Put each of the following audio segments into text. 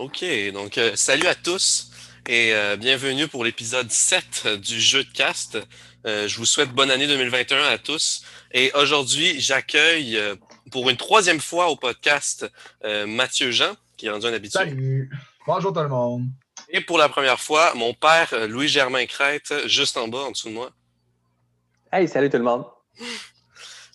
OK, donc salut à tous et bienvenue pour l'épisode 7 du jeu de cast. Je vous souhaite bonne année 2021 à tous. Et aujourd'hui, j'accueille pour une troisième fois au podcast Mathieu Jean, qui est rendu un habitué. Salut! Bonjour tout le monde. Et pour la première fois, mon père, Louis-Germain Crête, juste en bas, en dessous de moi. Hey, salut tout le monde.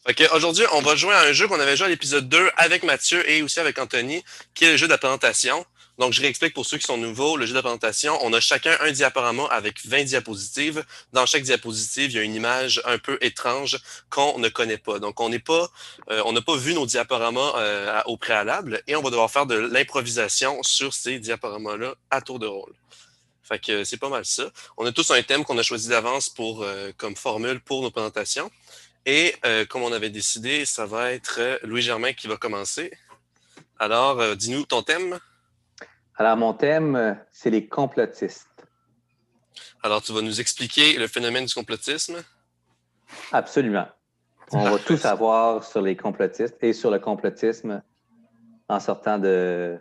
Ok, aujourd'hui, on va jouer à un jeu qu'on avait joué à l'épisode 2 avec Mathieu et aussi avec Anthony, qui est le jeu de la présentation. Donc, je réexplique pour ceux qui sont nouveaux, le jeu de la présentation, on a chacun un diaporama avec 20 diapositives. Dans chaque diapositive, il y a une image un peu étrange qu'on ne connaît pas. Donc, on n'a pas vu nos diaporamas au préalable et on va devoir faire de l'improvisation sur ces diaporamas-là à tour de rôle. Fait que c'est pas mal ça. On a tous un thème qu'on a choisi d'avance pour comme formule pour nos présentations. Et comme on avait décidé, ça va être Louis-Germain qui va commencer. Alors, dis-nous ton thème. Alors, mon thème, c'est les complotistes. Alors, tu vas nous expliquer le phénomène du complotisme. Absolument. C'est On va parfait, tout ça. savoir sur les complotistes et sur le complotisme en sortant de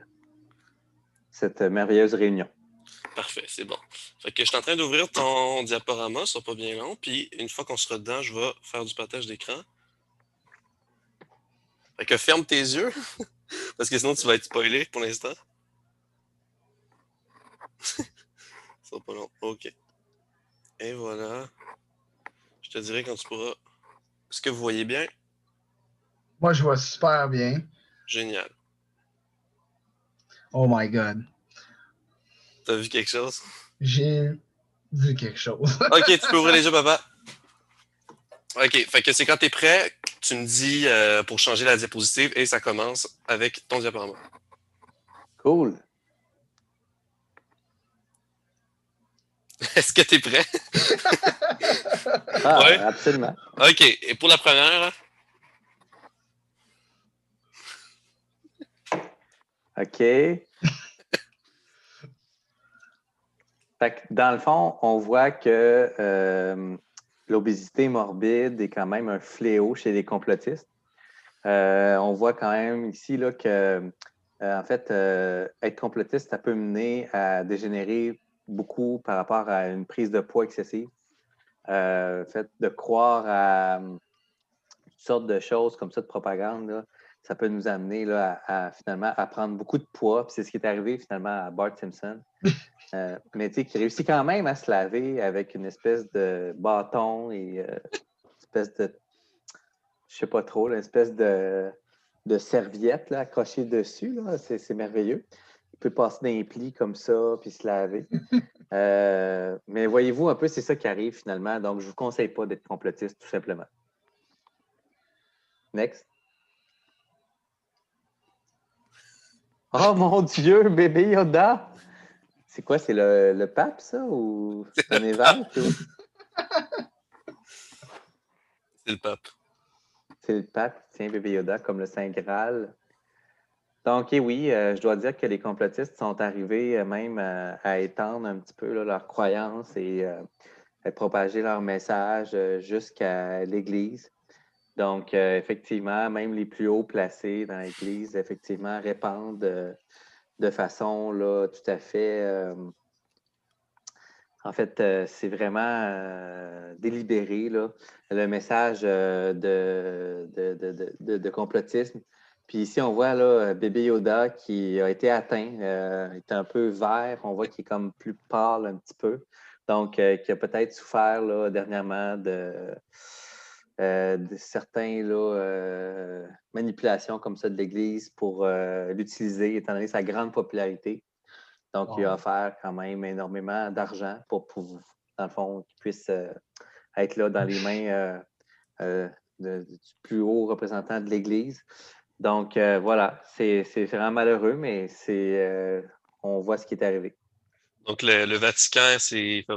cette merveilleuse réunion. Parfait, c'est bon. Fait que je suis en train d'ouvrir ton diaporama, ça sera pas bien long. Puis une fois qu'on sera dedans, je vais faire du partage d'écran. Fait que ferme tes yeux, parce que sinon tu vas être spoilé pour l'instant. Ça sera pas long. OK. Et voilà. Je te dirai quand tu pourras. Est-ce que vous voyez bien? Moi, je vois super bien. Génial. Oh my God. T'as vu quelque chose? J'ai vu quelque chose. OK, tu peux ouvrir les yeux, papa. OK, fait que c'est quand t'es prêt, tu me dis pour changer la diapositive et ça commence avec ton diaporama. Cool. Est-ce que t'es prêt? Ouais. Ah, absolument. OK, et pour la première, OK. Fait que dans le fond, on voit que l'obésité morbide est quand même un fléau chez les complotistes. On voit quand même ici là, que, en fait, être complotiste, ça peut mener à dégénérer beaucoup par rapport à une prise de poids excessive. Fait de croire à toutes sortes de choses comme ça de propagande, là, ça peut nous amener là, finalement à prendre beaucoup de poids. Puis c'est ce qui est arrivé finalement à Bart Simpson. Mais tu sais, qui réussit quand même à se laver avec une espèce de bâton et une espèce de, je sais pas trop, une espèce de serviette là, accrochée dessus. Là. C'est merveilleux. Il peut passer dans les plis comme ça, puis se laver. Mais voyez-vous, un peu, c'est ça qui arrive finalement. Donc, je ne vous conseille pas d'être complotiste, tout simplement. Next. Oh mon Dieu, bébé Yoda! C'est quoi, c'est le pape, ça? Ou c'est un le pape. évêque? Ou... C'est le pape. C'est le pape qui tient bébé Yoda comme le Saint Graal. Donc, et oui, je dois dire que les complotistes sont arrivés même à étendre un petit peu là, leurs croyances et à propager leur message jusqu'à l'Église. Donc, effectivement, même les plus hauts placés dans l'Église, effectivement, répandent de façon là, tout à fait... en fait, c'est vraiment délibéré, là, le message de complotisme. Puis ici, on voit là, bébé Yoda qui a été atteint, est un peu vert, on voit qu'il est comme plus pâle un petit peu. Donc, qui a peut-être souffert là, dernièrement de certains manipulations comme ça de l'Église pour l'utiliser, étant donné sa grande popularité. Donc, il a offert quand même énormément d'argent pour dans le fond, qu'il puisse être là dans les mains du plus haut représentant de l'Église. Donc, voilà, c'est vraiment malheureux, mais on voit ce qui est arrivé. Donc le Vatican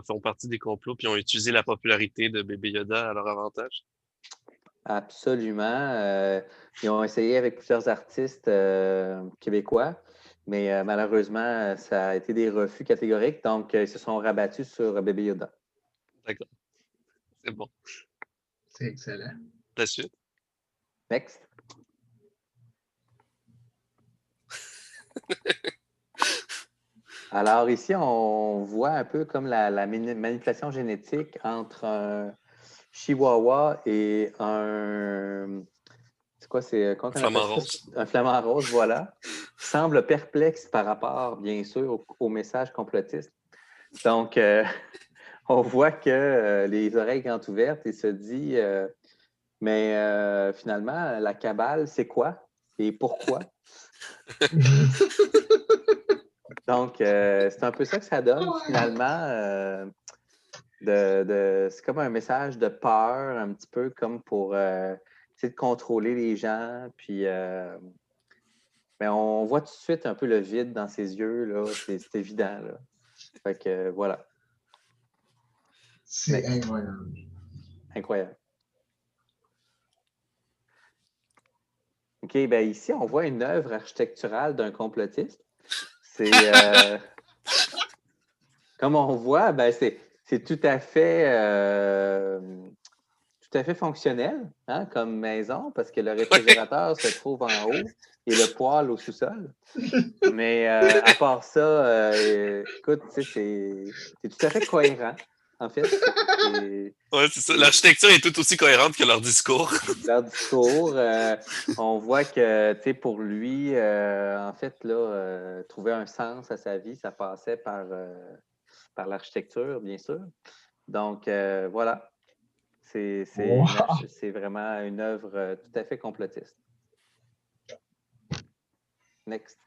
font partie des complots puis ont utilisé la popularité de bébé Yoda à leur avantage. Absolument. Ils ont essayé avec plusieurs artistes québécois, mais malheureusement, ça a été des refus catégoriques. Donc, ils se sont rabattus sur Bébé Yoda. D'accord, c'est bon. C'est excellent. La suite. Next. Alors ici, on voit un peu comme la manipulation génétique entre un chihuahua et un... C'est quoi, comment on appelle Flamant ça? rose. Un flamant rose, voilà. Qui semble perplexe par rapport, bien sûr, au message complotiste. Donc, on voit que les oreilles grandes ouvertes et se dit, mais finalement, la cabale, c'est quoi et pourquoi? Donc, c'est un peu ça que ça donne, finalement. C'est comme un message de peur, un petit peu comme pour essayer de contrôler les gens. Puis, mais on voit tout de suite un peu le vide dans ses yeux, là. C'est évident, là. Fait que voilà. C'est Next. incroyable. Incroyable. OK, ben ici, on voit une œuvre architecturale d'un complotiste. C'est comme on voit, ben c'est tout à fait fonctionnel, hein, comme maison, parce que le réfrigérateur se trouve en haut et le poêle au sous-sol. Mais à part ça, écoute, tu sais, c'est tout à fait cohérent, en fait. Ouais, c'est ça. L'architecture est tout aussi cohérente que leur discours. Leur discours, on voit que, tu sais, pour lui, en fait, là, trouver un sens à sa vie, ça passait par l'architecture, bien sûr. Donc, voilà. C'est Wow. vraiment une œuvre tout à fait complotiste. Next.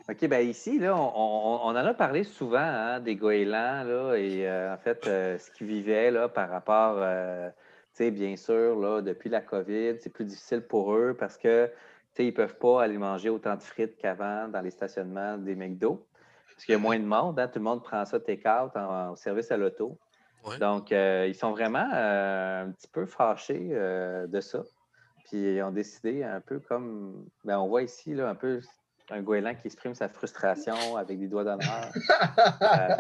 OK, bien ici, là, on en a parlé souvent, hein, des goélands, là, et en fait, ce qu'ils vivaient là, par rapport, tu sais, bien sûr, là, depuis la COVID, c'est plus difficile pour eux parce que, tu sais, ils ne peuvent pas aller manger autant de frites qu'avant dans les stationnements des McDo parce qu'il y a moins de monde, hein, tout le monde prend ça take-out en service à l'auto. Ouais. Donc, ils sont vraiment un petit peu fâchés de ça. Puis, ils ont décidé un peu comme, ben, on voit ici, là, un peu un goéland qui exprime sa frustration avec des doigts d'honneur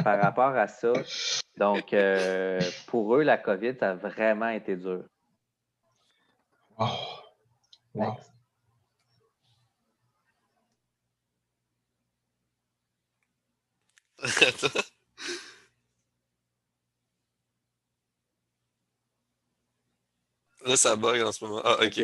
par rapport à ça. Donc, pour eux, la COVID a vraiment été dure. Wow. Wow. Next. Là, ça bug en ce moment. Ah, OK.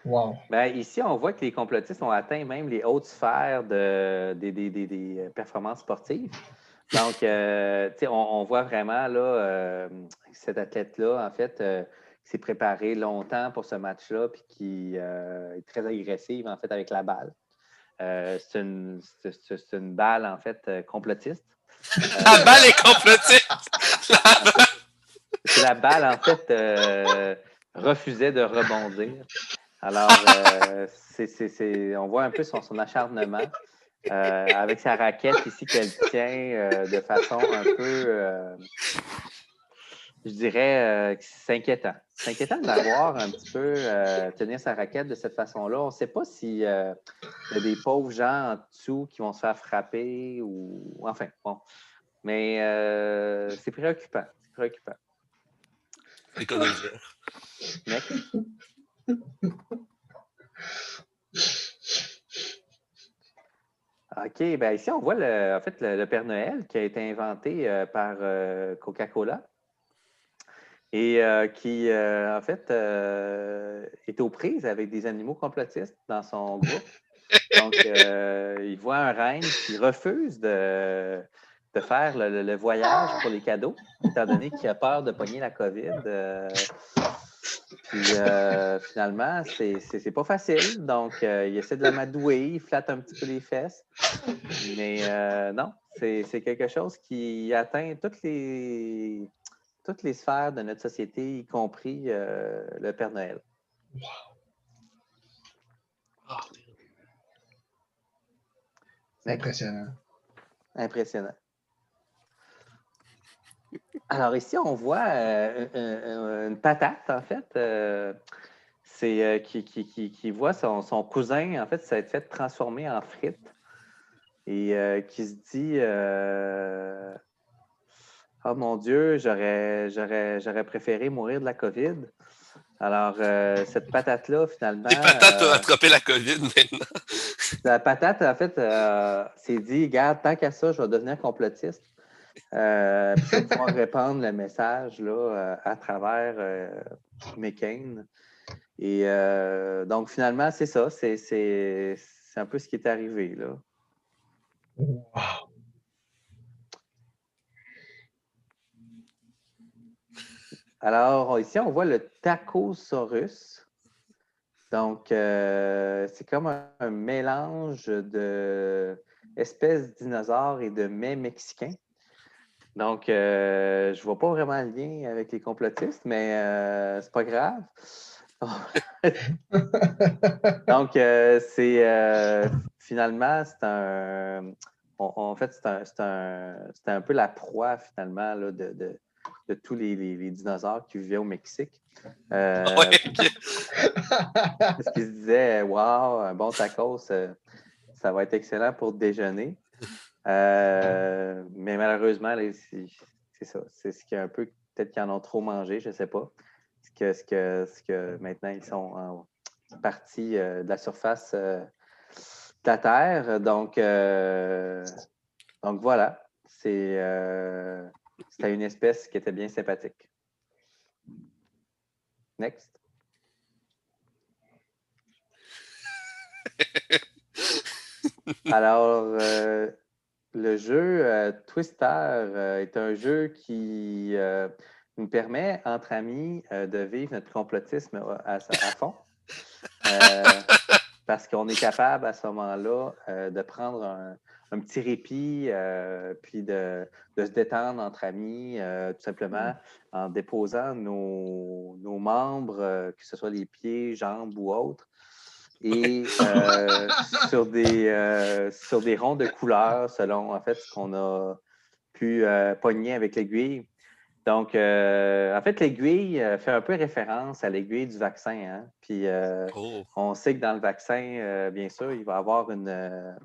Wow. Ben, ici, on voit que les complotistes ont atteint même les hautes sphères des performances sportives. Donc, tu sais, on voit vraiment là, cet athlète-là, en fait, qui s'est préparé longtemps pour ce match-là, puis qui est très agressive, en fait, avec la balle. C'est une balle, en fait, complotiste. La balle est complotiste! C'est la balle, en fait, refusait de rebondir. Alors, on voit un peu son acharnement avec sa raquette ici qu'elle tient de façon un peu, je dirais, c'est inquiétant. C'est inquiétant de la voir un petit peu tenir sa raquette de cette façon-là. On ne sait pas s'il y a des pauvres gens en dessous qui vont se faire frapper ou... Enfin, bon. Mais c'est préoccupant. C'est préoccupant. Économique. Next. OK, bien ici, on voit en fait, le Père Noël qui a été inventé par Coca-Cola et qui, en fait, est aux prises avec des animaux complotistes dans son groupe. Donc, il voit un reine qui refuse de faire le voyage pour les cadeaux, étant donné qu'il a peur de pogner la COVID. Puis finalement, c'est pas facile. Donc, il essaie de l'amadouer, il flatte un petit peu les fesses. Mais non, c'est quelque chose qui atteint toutes les sphères de notre société, y compris le Père Noël. C'est impressionnant. Impressionnant. Alors ici, on voit une patate, en fait. C'est qui voit son cousin, en fait, ça a été fait transformer en frites et qui se dit oh mon Dieu, j'aurais préféré mourir de la COVID. Alors, cette patate-là, finalement... Les patates ont attrapé la COVID maintenant. La patate, en fait, s'est dit, regarde, tant qu'à ça, je vais devenir complotiste. Puis je vais pouvoir répandre le message là, à travers McCain. Et donc, finalement, c'est ça. C'est un peu ce qui est arrivé, là. Wow. Alors, ici, on voit le Tacosaurus. Donc, c'est comme un mélange d'espèces de dinosaures et de mets mexicains. Donc, je ne vois pas vraiment le lien avec les complotistes, mais c'est pas grave. Donc, finalement, c'est un. En fait, c'était un peu la proie, finalement, là, de tous les dinosaures qui vivaient au Mexique. Ouais, ok. Parce qu'ils se disaient, wow, un bon tacos, ça va être excellent pour déjeuner. Mais malheureusement, là, c'est ça. C'est ce qui est un peu, peut-être qu'ils en ont trop mangé, je ne sais pas. Ce que maintenant, ils sont en partie de la surface de la Terre. Donc voilà. C'était une espèce qui était bien sympathique. Next. Alors, le jeu Twister est un jeu qui nous permet, entre amis, de vivre notre complotisme à fond. Parce qu'on est capable à ce moment-là de prendre un petit répit, puis de se détendre entre amis, tout simplement en déposant nos membres, que ce soit les pieds, jambes ou autres, et sur des ronds de couleurs selon en fait ce qu'on a pu pogner avec l'aiguille. Donc, en fait, l'aiguille fait un peu référence à l'aiguille du vaccin. Hein? Puis, on sait que dans le vaccin, bien sûr, il va y avoir une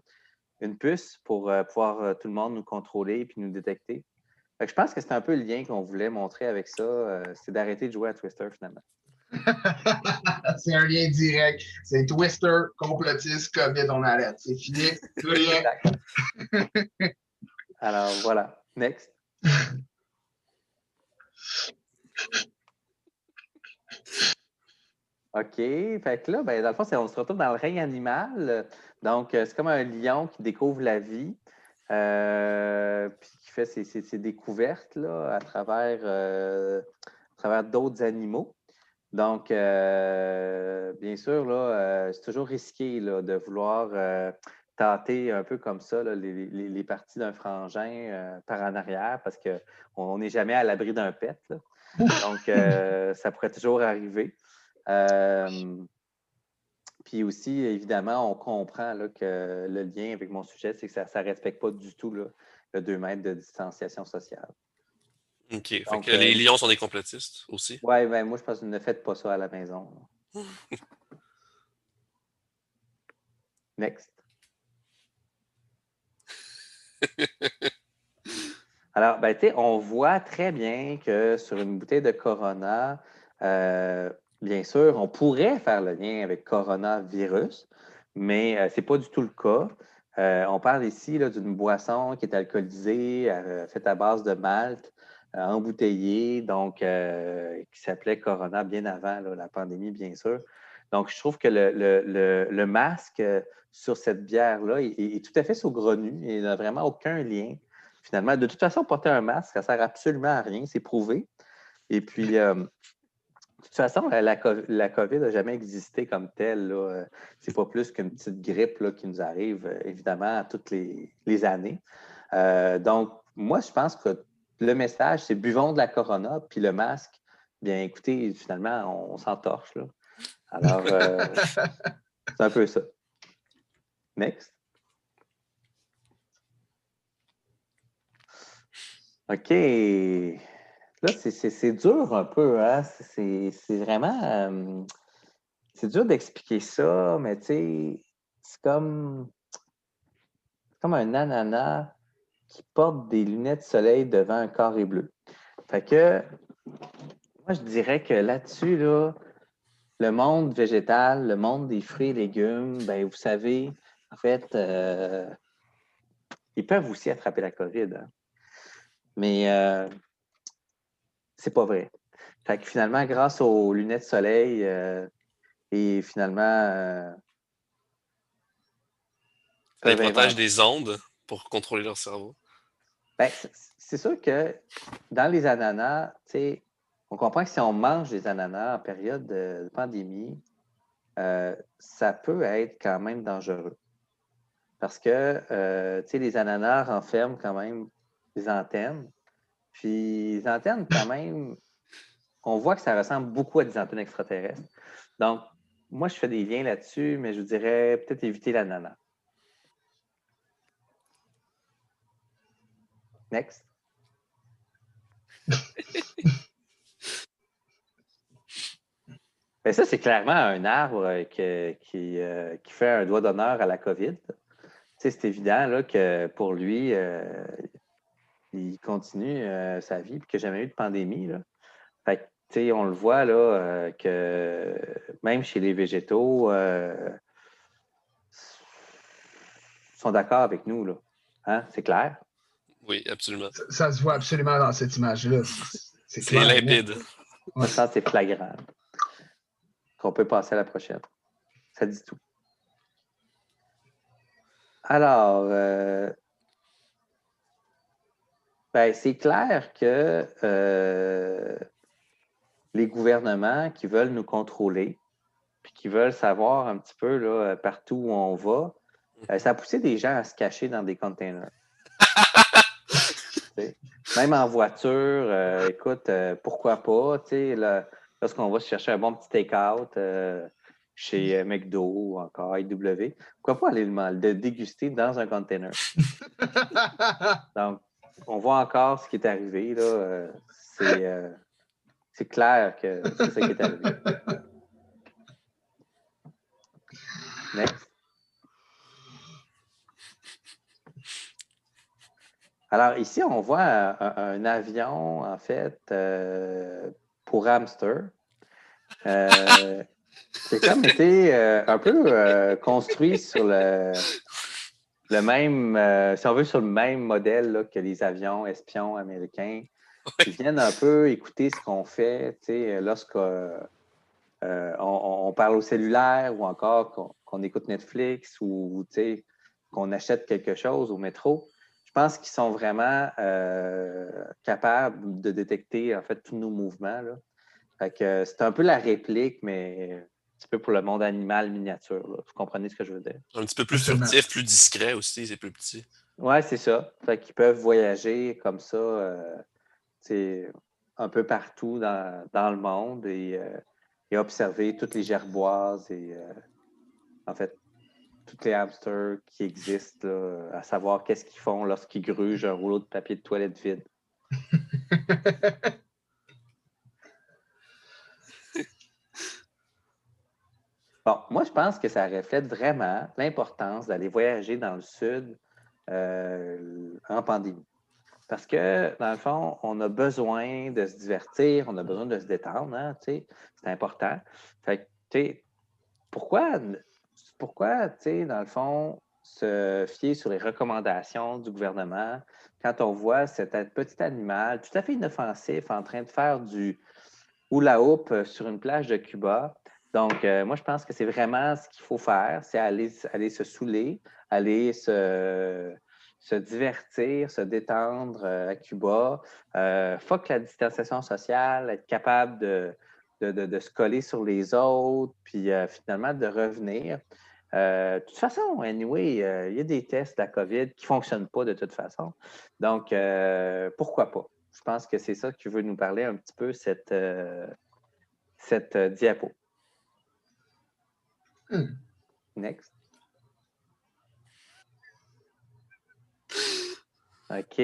puce pour pouvoir tout le monde nous contrôler et nous détecter. Fait que je pense que c'est un peu le lien qu'on voulait montrer avec ça, c'est d'arrêter de jouer à Twister finalement. C'est un lien direct. C'est Twister, complotiste, COVID, on arrête. C'est fini. Plus rien. Alors, voilà. Next. OK. Fait que là, ben, dans le fond, on se retrouve dans le règne animal. Donc, c'est comme un lion qui découvre la vie, puis qui fait ses découvertes là, à travers d'autres animaux. Donc, bien sûr, là, c'est toujours risqué là, de vouloir tâter un peu comme ça là, les parties d'un frangin par en arrière parce qu'on n'est jamais à l'abri d'un pet. Là. Donc, ça pourrait toujours arriver. Puis aussi, évidemment, on comprend là, que le lien avec mon sujet, c'est que ça ne respecte pas du tout là, le 2 mètres de distanciation sociale. OK. Fait Donc, que les lions sont des complotistes aussi. ouais, ben, moi, je pense que ne faites pas ça à la maison. Next. Alors, ben, tu sais, on voit très bien que sur une bouteille de Corona, bien sûr, on pourrait faire le lien avec coronavirus, mais ce n'est pas du tout le cas. On parle ici là, d'une boisson qui est alcoolisée, faite à base de malt, embouteillée, donc qui s'appelait Corona bien avant là, la pandémie, bien sûr. Donc, je trouve que le masque sur cette bière-là est tout à fait saugrenu et n'a vraiment aucun lien. Finalement, de toute façon, porter un masque, ça ne sert absolument à rien, c'est prouvé. Et puis, de toute façon, la COVID n'a jamais existé comme telle. Ce n'est pas plus qu'une petite grippe là, qui nous arrive, évidemment, toutes les années. Donc, moi, je pense que le message, c'est buvons de la Corona, puis le masque, bien écoutez, finalement, on s'entorche. Là. Alors, c'est un peu ça. Next. OK. Là, c'est dur un peu, hein? C'est vraiment... c'est dur d'expliquer ça, mais tu sais, c'est comme un ananas qui porte des lunettes de soleil devant un carré bleu. Fait que, moi, je dirais que là-dessus, là, le monde végétal, le monde des fruits et légumes, ben, vous savez, en fait, ils peuvent aussi attraper la COVID. Hein. Mais c'est pas vrai. Fait que finalement, grâce aux lunettes de soleil et finalement, Ça les peuvent protège inventer. des ondes pour contrôler leur cerveau. Ben, c'est sûr que dans les ananas, on comprend que si on mange des ananas en période de pandémie, ça peut être quand même dangereux. Parce que les ananas renferment quand même des antennes. Puis les antennes, quand même, on voit que ça ressemble beaucoup à des antennes extraterrestres. Donc, moi, je fais des liens là-dessus, mais je vous dirais peut-être éviter l'ananas. Next. Ben ça, c'est clairement un arbre qui fait un doigt d'honneur à la COVID. C'est évident là, que pour lui, il continue sa vie et qu'il n'y a jamais eu de pandémie. Là. Fait que, on le voit là, que même chez les végétaux, sont d'accord avec nous. Là. Hein? C'est clair? Oui, absolument. Ça se voit absolument dans cette image-là. C'est C'est clair. limpide. Ouais. Ça, c'est flagrant. Qu'on peut passer à la prochaine. Ça dit tout. Alors, ben, c'est clair que les gouvernements qui veulent nous contrôler, puis qui veulent savoir un petit peu là, partout où on va, ça a poussé des gens à se cacher dans des containers. Même en voiture, écoute, pourquoi pas, là, lorsqu'on va se chercher un bon petit take-out chez McDo ou encore IW, pourquoi pas aller le déguster dans un container? Donc, on voit encore ce qui est arrivé. Là, c'est clair que c'est ça qui est arrivé. Next. Alors, ici, on voit un avion, en fait, pour hamster. Qui a comme été un peu construit sur le même, si on veut, sur le même modèle là, que les avions espions américains. Ils viennent un peu écouter ce qu'on fait, lorsqu'on on parle au cellulaire ou encore qu'on écoute Netflix ou qu'on achète quelque chose au métro. Je pense qu'ils sont vraiment capables de détecter en fait tous nos mouvements. Là. Fait que c'est un peu la réplique, mais un petit peu pour le monde animal miniature. Là. Vous comprenez ce que je veux dire? Un petit peu plus furtif, plus discret aussi, c'est plus petit. Oui, c'est ça. Fait qu'ils peuvent voyager comme ça un peu partout dans le monde et observer toutes les gerboises et en fait tous les hamsters qui existent, là, à savoir qu'est-ce qu'ils font lorsqu'ils grugent un rouleau de papier de toilette vide. Bon, moi, je pense que ça reflète vraiment l'importance d'aller voyager dans le sud en pandémie. Parce que, dans le fond, on a besoin de se divertir, on a besoin de se détendre, hein, c'est important. Fait que, pourquoi, dans le fond, se fier sur les recommandations du gouvernement quand on voit cet petit animal tout à fait inoffensif en train de faire du hula hoop sur une plage de Cuba? Donc, moi, je pense que c'est vraiment ce qu'il faut faire, c'est aller se saouler, aller se divertir, se détendre à Cuba. Fuck la distanciation sociale, être capable de se coller sur les autres, puis finalement de revenir. De toute façon, anyway, il y a des tests de la COVID qui ne fonctionnent pas de toute façon. Donc, pourquoi pas? Je pense que c'est ça que tu veux nous parler un petit peu, cette diapo. Next. OK.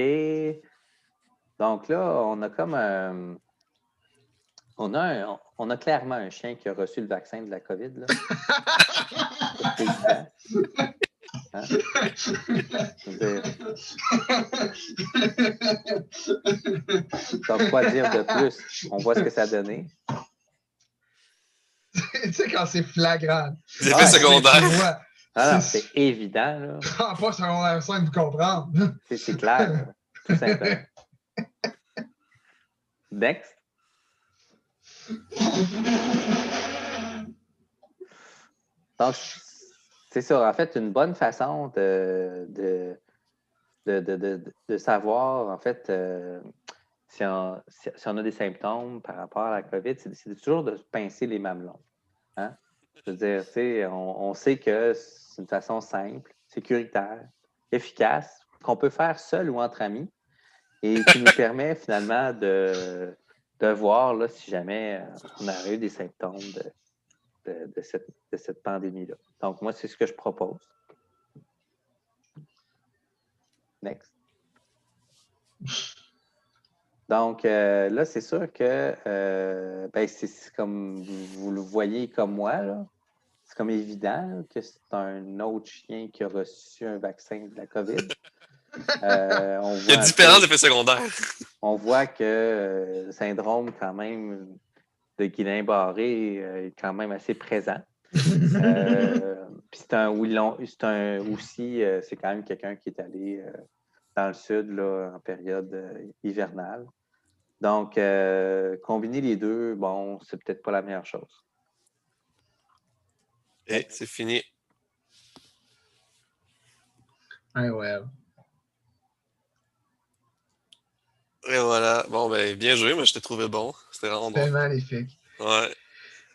Donc là, on a comme on a clairement un chien qui a reçu le vaccin de la COVID. Là. C'est évident. Hein? Donc, quoi dire de plus? On voit ce que ça a donné. Tu sais, quand c'est flagrant. Les effets secondaires. Ouais. Ah non, c'est évident, là. Pas secondaire 5 de comprendre. C'est clair, là. Tout simplement. Next. Donc, c'est ça. En fait, une bonne façon de savoir, en fait, si on a des symptômes par rapport à la COVID, c'est toujours de pincer les mamelons. Hein? Je veux dire, tu sais, on sait que c'est une façon simple, sécuritaire, efficace, qu'on peut faire seul ou entre amis et qui nous permet finalement de voir là, si jamais on a eu des symptômes de cette pandémie-là. Donc, moi, c'est ce que je propose. Next. Donc, là, c'est sûr que c'est comme vous le voyez comme moi, là. C'est comme évident là, que c'est un autre chien qui a reçu un vaccin de la COVID. Il y a différents effets secondaires. On voit que le syndrome, quand même, de Guillain-Barré est quand même assez présent. Puis c'est c'est quand même quelqu'un qui est allé dans le sud là, en période hivernale. Donc, combiner les deux, bon, c'est peut-être pas la meilleure chose. Et c'est fini. Ouais. Et voilà. Bon, ben, bien joué. Moi, je t'ai trouvé bon. C'était vraiment bon. C'était magnifique. Ouais.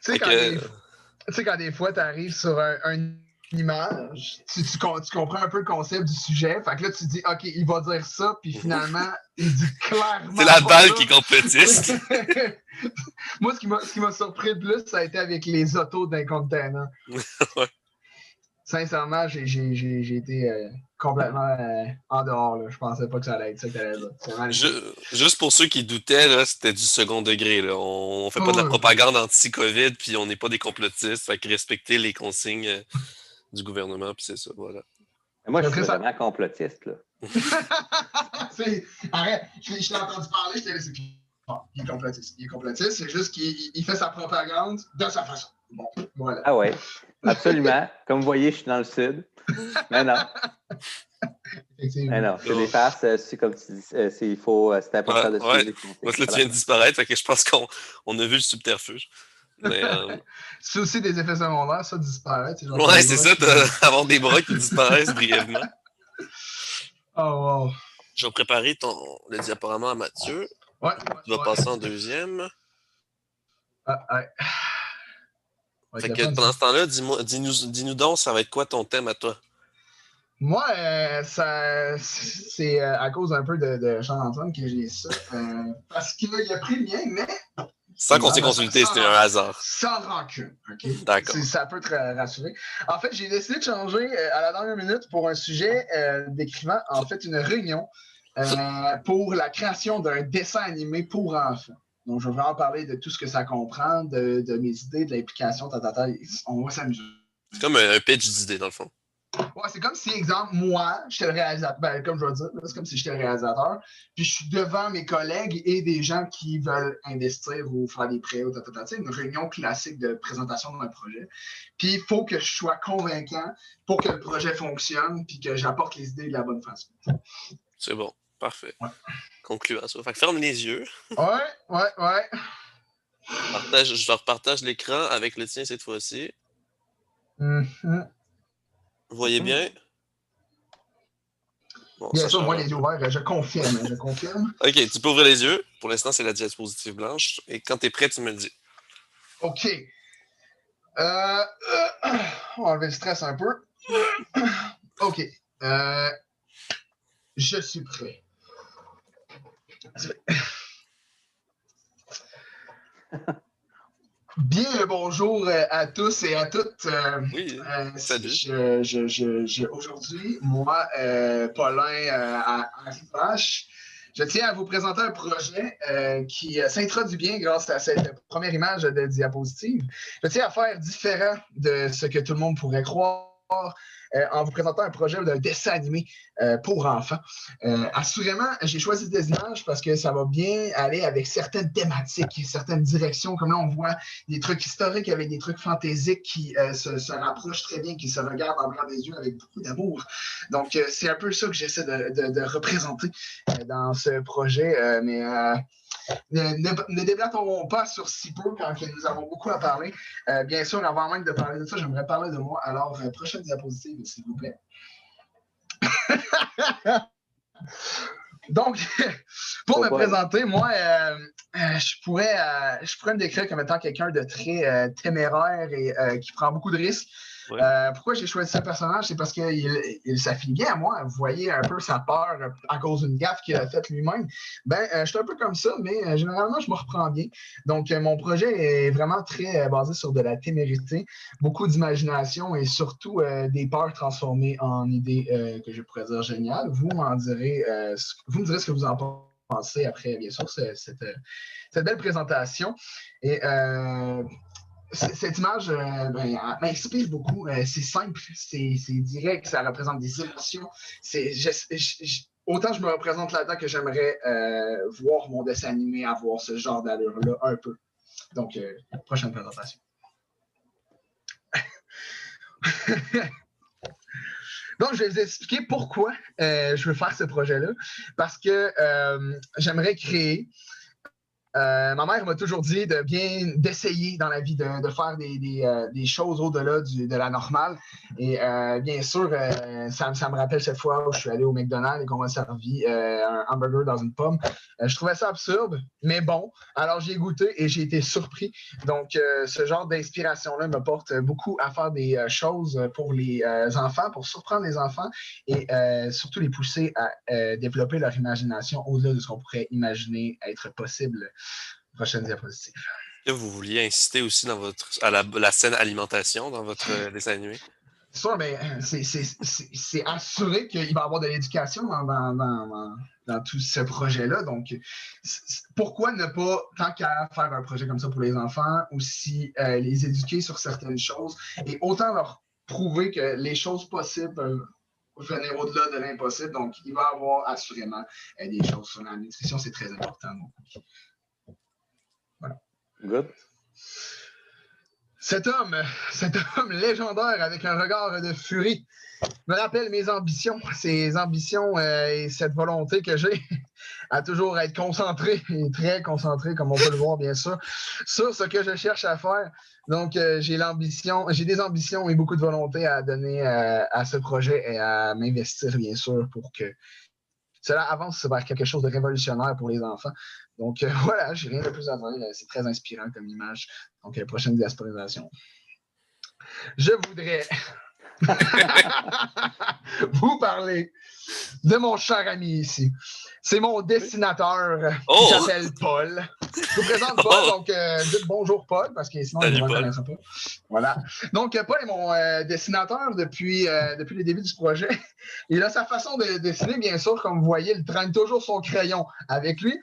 Tu sais, quand des fois, tu arrives sur une image, tu comprends un peu le concept du sujet. Fait que là, tu te dis, OK, il va dire ça, puis finalement, il dit clairement. C'est la balle qui est complotiste. Moi, ce qui m'a surpris le plus, ça a été avec les autos d'un container. Ouais. Sincèrement, j'ai été complètement en dehors. Là. Je pensais pas que ça allait être ça que tu allais dire. Juste pour ceux qui doutaient, là, c'était du second degré. Là. On fait pas de la propagande anti-COVID, puis on n'est pas des complotistes. Fait que respecter les consignes du gouvernement, puis c'est ça, voilà. Mais moi, je suis vraiment complotiste, là. Arrête, je t'ai entendu parler, je t'ai laissé. Il est complotiste. Il est complotiste, c'est juste qu'il fait sa propagande de sa façon. Bon, voilà. Ah ouais, absolument. Comme vous voyez, je suis dans le sud. Mais non. Mais non, c'est des farces. C'est comme tu dis, c'est important de suivre les consignes. Moi, là, tu viens de disparaître, fait que je pense qu'on a vu le subterfuge. Mais, c'est aussi des effets secondaires, ça, disparaître. Ouais, c'est ça, avoir des bras qui disparaissent brièvement. Oh, wow. Je vais préparer le diaporama à Mathieu. Ouais. Tu vas passer en deuxième. Ouais. Fait que pendant ce temps-là, dis-nous donc, ça va être quoi ton thème à toi? Moi, c'est à cause un peu de Jean-Antoine que j'ai ça. Parce qu'il a pris le mien, mais. Sans qu'on s'ait consulté, c'était un hasard. Sans rancune, OK? D'accord. Ça peut te rassurer. En fait, j'ai décidé de changer à la dernière minute pour un sujet décrivant, en fait, une réunion pour la création d'un dessin animé pour enfants. Donc, je vais vraiment parler de tout ce que ça comprend, de mes idées, de l'implication, on va s'amuser. C'est comme un pitch d'idée, dans le fond. Ouais, c'est comme si, exemple, moi, j'étais le réalisateur. Ben, comme je vais dire, c'est comme si j'étais le réalisateur. Puis je suis devant mes collègues et des gens qui veulent investir ou faire des prêts ou une réunion classique de présentation d'un projet. Puis il faut que je sois convaincant pour que le projet fonctionne puis que j'apporte les idées de la bonne façon. C'est bon. Parfait. Ouais. Concluant ça. Fait que ferme les yeux. Ouais. Je repartage l'écran avec le tien cette fois-ci. Mm-hmm. Vous voyez bien? Bon, bien sûr, moi, les yeux ouverts, je confirme. OK, tu peux ouvrir les yeux. Pour l'instant, c'est la diapositive blanche. Et quand tu es prêt, tu me le dis. OK. On va enlever le stress un peu. OK. Je suis prêt. Bien le bonjour à tous et à toutes. Oui, salut. Aujourd'hui, moi, Paulin à Vache, je tiens à vous présenter un projet qui s'introduit bien grâce à cette première image de diapositive. Je tiens à faire différent de ce que tout le monde pourrait croire. en vous présentant un projet d'un dessin animé pour enfants. Assurément, j'ai choisi des images parce que ça va bien aller avec certaines thématiques, certaines directions. Comme là, on voit des trucs historiques avec des trucs fantaisiques qui se rapprochent très bien, qui se regardent en blanc des yeux avec beaucoup d'amour. Donc, c'est un peu ça que j'essaie de représenter dans ce projet. Ne déblatons pas sur si peu quand nous avons beaucoup à parler. Bien sûr, avant même de parler de ça, j'aimerais parler de moi. Alors, prochaine diapositive, s'il vous plaît. Donc, pour me présenter, moi, je pourrais me décrire comme étant quelqu'un de très téméraire et qui prend beaucoup de risques. Ouais. Pourquoi j'ai choisi ce personnage? C'est parce qu'il s'affilie bien à moi. Vous voyez un peu sa peur à cause d'une gaffe qu'il a faite lui-même. Je suis un peu comme ça, mais généralement, je me reprends bien. Donc, mon projet est vraiment très basé sur de la témérité, beaucoup d'imagination et surtout des peurs transformées en idées que je pourrais dire géniales. Vous me direz ce que vous en pensez après, bien sûr, cette belle présentation. Et cette image m'inspire beaucoup. C'est simple, c'est direct, ça représente des émotions. Autant je me représente là-dedans que j'aimerais voir mon dessin animé avoir ce genre d'allure-là un peu. Donc, prochaine présentation. Donc, je vais vous expliquer pourquoi je veux faire ce projet-là. Parce que j'aimerais créer. Ma mère m'a toujours dit d'essayer dans la vie, de faire des choses au-delà de la normale. Et bien sûr, ça me rappelle cette fois où je suis allé au McDonald's et qu'on m'a servi un hamburger dans une pomme. Je trouvais ça absurde, mais bon. Alors, j'ai goûté et j'ai été surpris. Donc, ce genre d'inspiration-là me porte beaucoup à faire des choses pour les enfants, pour surprendre les enfants et surtout les pousser à développer leur imagination au-delà de ce qu'on pourrait imaginer être possible. Prochaine diapositive. Vous vouliez insister aussi à la scène alimentation dans votre dessin animé? C'est sûr, mais c'est assuré qu'il va y avoir de l'éducation dans tout ce projet-là. Donc, pourquoi ne pas, tant qu'à faire un projet comme ça pour les enfants, aussi les éduquer sur certaines choses et autant leur prouver que les choses possibles peuvent venir au-delà de l'impossible. Donc, il va y avoir assurément des choses sur la nutrition. C'est très important. Donc, voilà. Good. Cet homme légendaire avec un regard de furie me rappelle mes ambitions, ces ambitions et cette volonté que j'ai à toujours être concentré et très concentré, comme on peut le voir bien sûr, sur ce que je cherche à faire. Donc, j'ai des ambitions et beaucoup de volonté à donner à ce projet et à m'investir bien sûr pour que cela avance vers quelque chose de révolutionnaire pour les enfants. Donc, voilà, j'ai rien de plus à dire. C'est très inspirant comme image. Donc, prochaine diasporisation. Je voudrais vous parler de mon cher ami ici. C'est mon dessinateur qui s'appelle Paul. Je vous présente Paul, donc dites bonjour Paul, parce que sinon, il ne me reconnaîtra pas. Voilà. Donc, Paul est mon dessinateur depuis le début du projet. Il a sa façon de dessiner, bien sûr, comme vous voyez, il traîne toujours son crayon avec lui.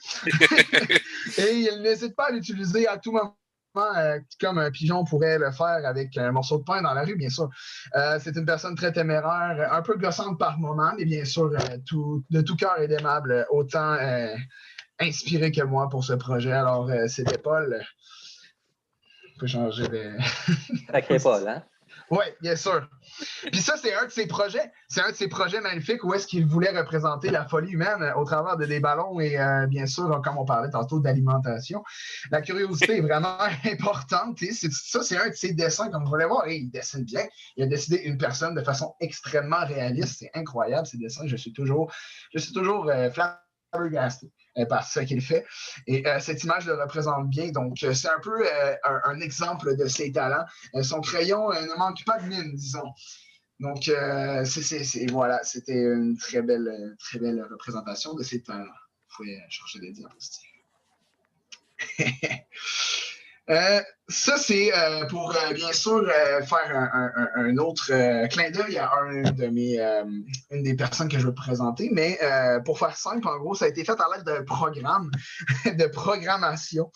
Et il n'hésite pas à l'utiliser à tout moment. Comme un pigeon pourrait le faire avec un morceau de pain dans la rue, bien sûr. C'est une personne très téméraire, un peu gossante par moment, mais bien sûr, de tout cœur et d'aimable, autant inspiré que moi pour ce projet. Alors, c'était Paul. On peut changer de... Sacré Paul, hein? Oui, bien sûr. Puis ça, c'est un de ses projets. C'est un de ses projets magnifiques où est-ce qu'il voulait représenter la folie humaine au travers de des ballons et bien sûr, comme on parlait tantôt, d'alimentation. La curiosité est vraiment importante. Ça, c'est un de ses dessins, comme vous voulez voir. Et il dessine bien. Il a dessiné une personne de façon extrêmement réaliste. C'est incroyable, ces dessins. Je suis toujours flabbergasté par ce qu'il fait. Et cette image le représente bien. Donc, c'est un peu un exemple de ses talents. Son crayon ne manque pas de mine, disons. Donc, voilà, c'était une très belle représentation de ses talents. Vous pouvez changer de diapositive. Ça, c'est pour bien sûr faire un autre clin d'œil à une des personnes que je veux présenter. Mais pour faire simple, en gros, ça a été fait à l'aide d'un programme de programmation.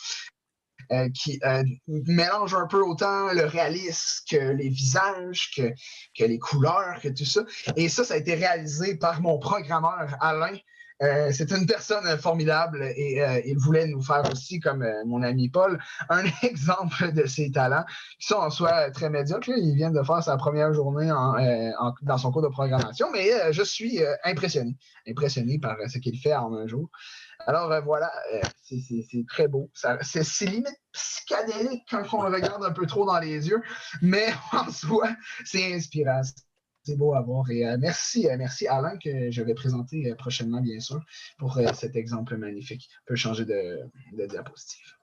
qui mélange un peu autant le réalisme que les visages, que les couleurs, que tout ça. Et ça a été réalisé par mon programmeur Alain. C'est une personne formidable et il voulait nous faire aussi, comme mon ami Paul, un exemple de ses talents qui sont en soi très médiocres. Il vient de faire sa première journée dans son cours de programmation, mais je suis impressionné par ce qu'il fait en un jour. Alors voilà, c'est très beau. C'est limite psychédélique quand on le regarde un peu trop dans les yeux, mais en soi, c'est inspirant. C'est beau à voir. Et merci Alain, que je vais présenter prochainement, bien sûr, pour cet exemple magnifique. On peut changer de diapositive.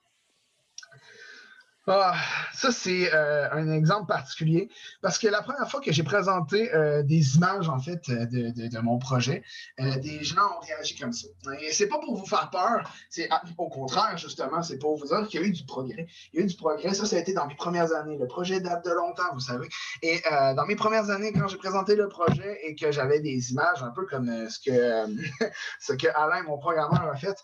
Ah, ça, c'est un exemple particulier parce que la première fois que j'ai présenté des images, en fait, de mon projet, des gens ont réagi comme ça. Et c'est pas pour vous faire peur, c'est au contraire, justement, c'est pour vous dire qu'il y a eu du progrès. Il y a eu du progrès, ça a été dans mes premières années. Le projet date de longtemps, vous savez. Et dans mes premières années, quand j'ai présenté le projet et que j'avais des images un peu comme ce que Alain, mon programmeur, a fait,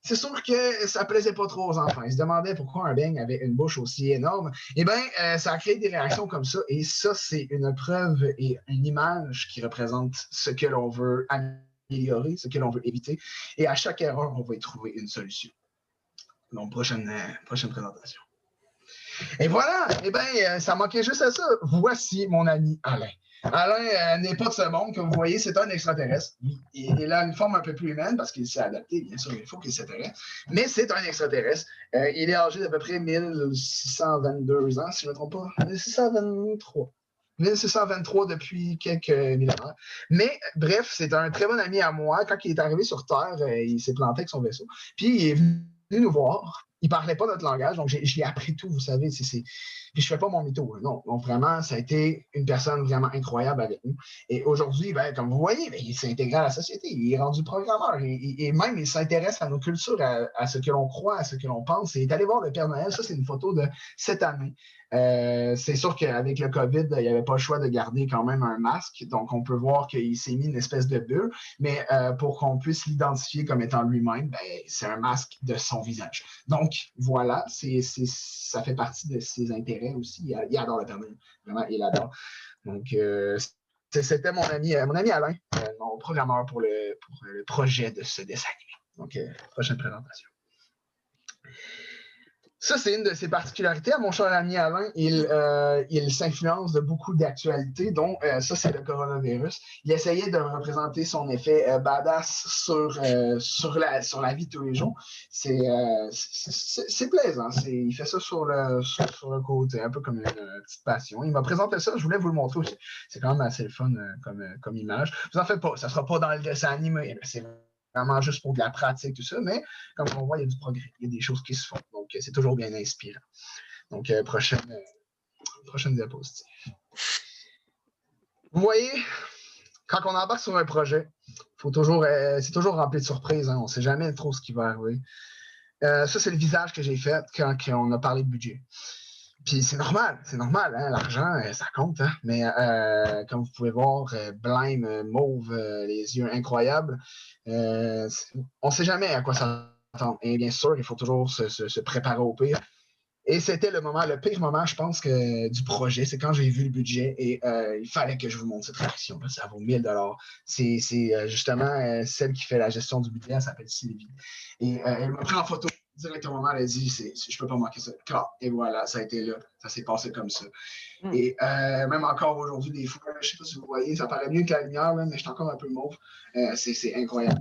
c'est sûr que ça plaisait pas trop aux enfants. Ils se demandaient pourquoi un beigne avait une bouche aussi énorme. Eh bien, ça a créé des réactions comme ça. Et ça, c'est une preuve et une image qui représente ce que l'on veut améliorer, ce que l'on veut éviter. Et à chaque erreur, on va y trouver une solution. Donc, prochaine présentation. Et voilà, eh bien, ça manquait juste à ça. Voici mon ami Alain. Alain n'est pas de ce monde, comme vous voyez, c'est un extraterrestre. Il a une forme un peu plus humaine parce qu'il s'est adapté, bien sûr, il faut qu'il s'intéresse. Mais c'est un extraterrestre. Il est âgé d'à peu près 1622 ans, si je ne me trompe pas. 1623. 1623 depuis quelques millénaires. Mais bref, c'est un très bon ami à moi. Quand il est arrivé sur Terre, il s'est planté avec son vaisseau. Puis il est venu nous voir. Il parlait pas notre langage, donc je l'ai appris tout, vous savez. Puis je fais pas mon mytho. Non, donc vraiment, ça a été une personne vraiment incroyable avec nous. Et aujourd'hui, ben, comme vous voyez, ben, il s'est intégré à la société. Il est rendu programmeur. Et même, il s'intéresse à nos cultures, à ce que l'on croit, à ce que l'on pense. Il est allé voir le Père Noël. Ça, c'est une photo de cette année. C'est sûr qu'avec le COVID, il n'y avait pas le choix de garder quand même un masque. Donc, on peut voir qu'il s'est mis une espèce de bulle. Mais pour qu'on puisse l'identifier comme étant lui-même, ben, c'est un masque de son visage. Donc, voilà, ça fait partie de ses intérêts aussi. Il adore le Père Noël. Vraiment, il adore. Donc, c'était mon ami Alain, mon programmeur pour le projet de ce dessin animé. Donc, prochaine présentation. Ça, c'est une de ses particularités. Mon cher ami Alain, il s'influence de beaucoup d'actualités, dont ça, c'est le coronavirus. Il essayait de représenter son effet badass sur la vie de tous les jours. C'est plaisant. Il fait ça sur le côté, un peu comme une petite passion. Il m'a présenté ça, je voulais vous le montrer aussi. C'est quand même assez le fun comme image. Vous en faites pas, ça ne sera pas dans le dessin animé. C'est vraiment juste pour de la pratique, tout ça, mais comme on voit, il y a du progrès, il y a des choses qui se font, donc c'est toujours bien inspirant. Donc, prochaine diapositive. Vous voyez, quand on embarque sur un projet, c'est toujours rempli de surprises, hein, on ne sait jamais trop ce qui va arriver. Ça, c'est le visage que j'ai fait quand on a parlé de budget. Puis c'est normal, hein, l'argent, ça compte, hein, mais comme vous pouvez voir, blême, mauve, les yeux incroyables, on ne sait jamais à quoi s'attendre. Et bien sûr, il faut toujours se préparer au pire. Et c'était le pire moment, je pense, du projet. C'est quand j'ai vu le budget et il fallait que je vous montre cette réaction. Ça vaut 1000 $. C'est justement celle qui fait la gestion du budget, elle s'appelle Sylvie. Et elle m'a pris en photo. Directement, elle a dit, je peux pas manquer ça. Et voilà, ça a été là. Ça s'est passé comme ça. Et même encore aujourd'hui, des fois, je sais pas si vous voyez, ça paraît mieux que la lumière, là, mais je suis encore un peu mauve. C'est incroyable.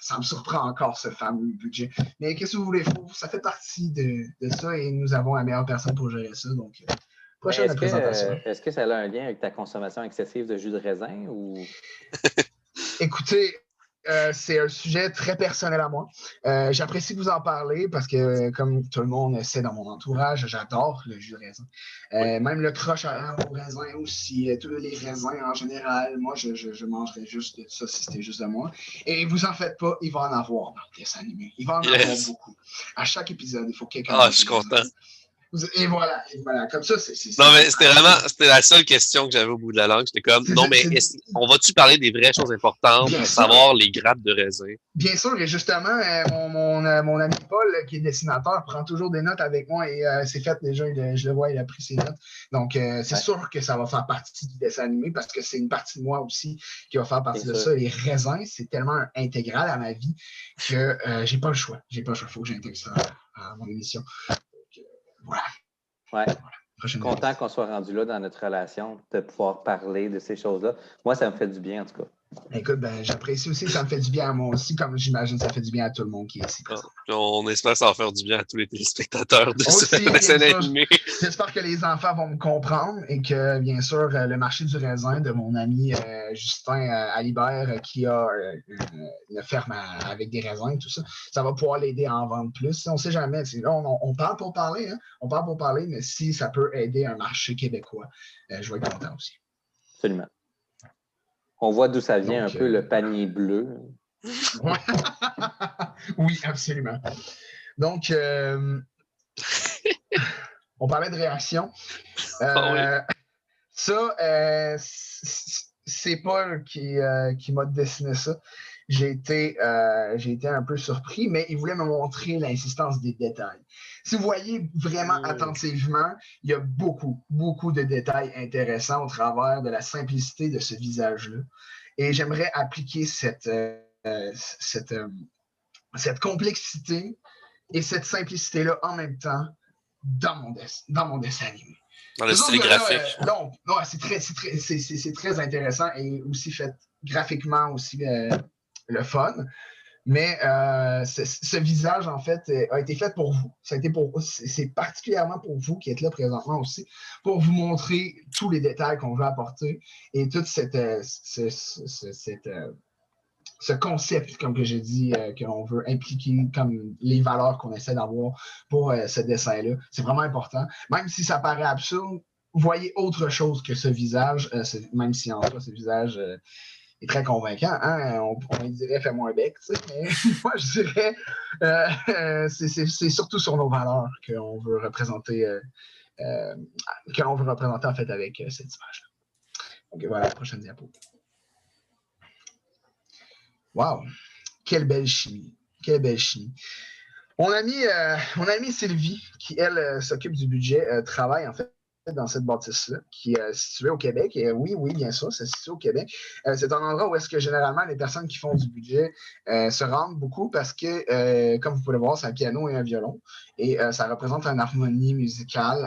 Ça me surprend encore, ce fameux budget. Mais qu'est-ce que vous voulez? Ça fait partie de ça et nous avons la meilleure personne pour gérer ça. Donc, prochaine présentation. Est-ce que ça a un lien avec ta consommation excessive de jus de raisin ou... Écoutez, c'est un sujet très personnel à moi. J'apprécie que vous en parlez parce que, comme tout le monde sait dans mon entourage, j'adore le jus de raisin. Même le croche au raisin aussi, tous les raisins en général. Moi, je mangerais juste de ça si c'était juste de moi. Et vous en faites pas, il va en avoir dans le dessin animé. Il va en avoir beaucoup. À chaque épisode, il faut quelqu'un. Ah, je suis content. Et voilà. Comme ça, c'est Non, mais c'était la seule question que j'avais au bout de la langue. J'étais comme, non, mais on va-tu parler des vraies choses importantes, à savoir les grappes de raisin? Bien sûr, et justement, mon ami Paul, qui est dessinateur, prend toujours des notes avec moi et c'est fait déjà, je le vois, il a pris ses notes. Donc, c'est sûr que ça va faire partie du dessin animé parce que c'est une partie de moi aussi qui va faire partie de ça. Les raisins, c'est tellement intégral à ma vie que j'ai pas le choix. Il faut que j'intègre ça à mon émission. Donc, voilà. Ouais. Je suis content qu'on soit rendu là dans notre relation, de pouvoir parler de ces choses-là. Moi, ça me fait du bien, en tout cas. Écoute, j'apprécie aussi, ça me fait du bien à moi aussi, comme j'imagine ça fait du bien à tout le monde qui est ici présent. On espère que ça va faire du bien à tous les téléspectateurs de aussi, ce dessin animé. J'espère que les enfants vont me comprendre et que, bien sûr, le marché du raisin de mon ami Justin Alibert, qui a une ferme avec des raisins et tout ça, ça va pouvoir l'aider à en vendre plus. On ne sait jamais. Là, on parle pour parler, hein? On parle pour parler, mais si ça peut aider un marché québécois, je vais être content aussi. Absolument. On voit d'où ça vient. Donc, un peu le panier bleu. Ouais. Oui, absolument. Donc, on parlait de réaction. Oui. Ça, c'est Paul qui m'a dessiné ça. J'ai été un peu surpris, mais il voulait me montrer l'insistance des détails. Si vous voyez vraiment attentivement, il y a beaucoup, beaucoup de détails intéressants au travers de la simplicité de ce visage-là. Et j'aimerais appliquer cette complexité et cette simplicité-là en même temps dans mon dessin animé. Dans le style graphique. Non, c'est très intéressant et aussi fait graphiquement aussi le fun. Mais ce visage, en fait, a été fait pour vous. C'est particulièrement pour vous qui êtes là présentement aussi, pour vous montrer tous les détails qu'on veut apporter et toute ce concept, comme que j'ai dit, qu'on veut impliquer comme les valeurs qu'on essaie d'avoir pour ce dessin-là. C'est vraiment important. Même si ça paraît absurde, voyez autre chose que ce visage, même si en soi, ce visage est très convaincant. Hein? On dirait « fais-moi un bec », mais moi, je dirais c'est surtout sur nos valeurs qu'on veut représenter en fait avec cette image-là. Donc voilà, prochaine diapo. Wow! Quelle belle chimie. Quelle belle chimie. Mon amie Sylvie, qui, elle, s'occupe du budget, travaille en fait dans cette bâtisse-là, qui est située au Québec. Et oui, bien sûr, c'est situé au Québec. C'est un endroit où est-ce que généralement les personnes qui font du budget se rendent beaucoup parce que, comme vous pouvez le voir, c'est un piano et un violon. Et ça représente une harmonie musicale,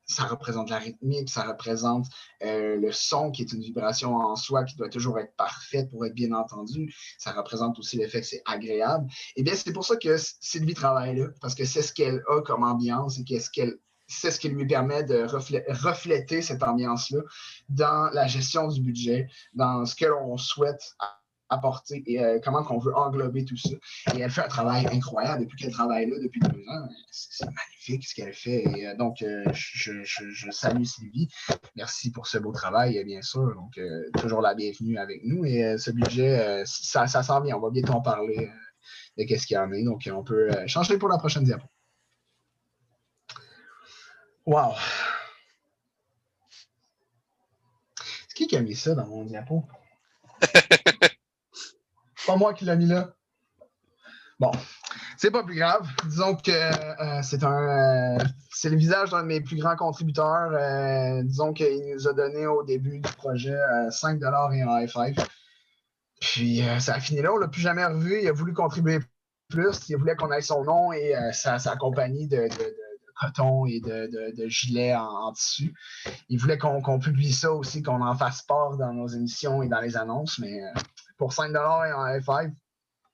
ça représente la rythmique, ça représente le son qui est une vibration en soi qui doit toujours être parfaite pour être bien entendue. Ça représente aussi le fait que c'est agréable. Et bien, c'est pour ça que Sylvie travaille là, parce que c'est ce qu'elle a comme ambiance et c'est ce qui lui permet de refléter cette ambiance-là dans la gestion du budget, dans ce que l'on souhaite apporter et comment qu'on veut englober tout ça. Et elle fait un travail incroyable depuis qu'elle travaille là, depuis 2 ans. C'est magnifique ce qu'elle fait. Et donc, je salue Sylvie. Merci pour ce beau travail, bien sûr. Donc, toujours la bienvenue avec nous. Et ce budget, ça s'en vient. On va bientôt en parler de qu'est-ce qu'il y en a. Donc, on peut changer pour la prochaine diapo. Wow! C'est qui a mis ça dans mon diapo? Pas moi qui l'ai mis là. Bon, c'est pas plus grave. Disons que c'est le visage d'un de mes plus grands contributeurs. Disons qu'il nous a donné au début du projet 5$ et un high five. Puis ça a fini là, on l'a plus jamais revu. Il a voulu contribuer plus. Il voulait qu'on ait son nom et sa compagnie de coton et de gilets en tissu. Il voulait qu'on publie ça aussi, qu'on en fasse part dans nos émissions et dans les annonces, mais pour 5$ et un high five,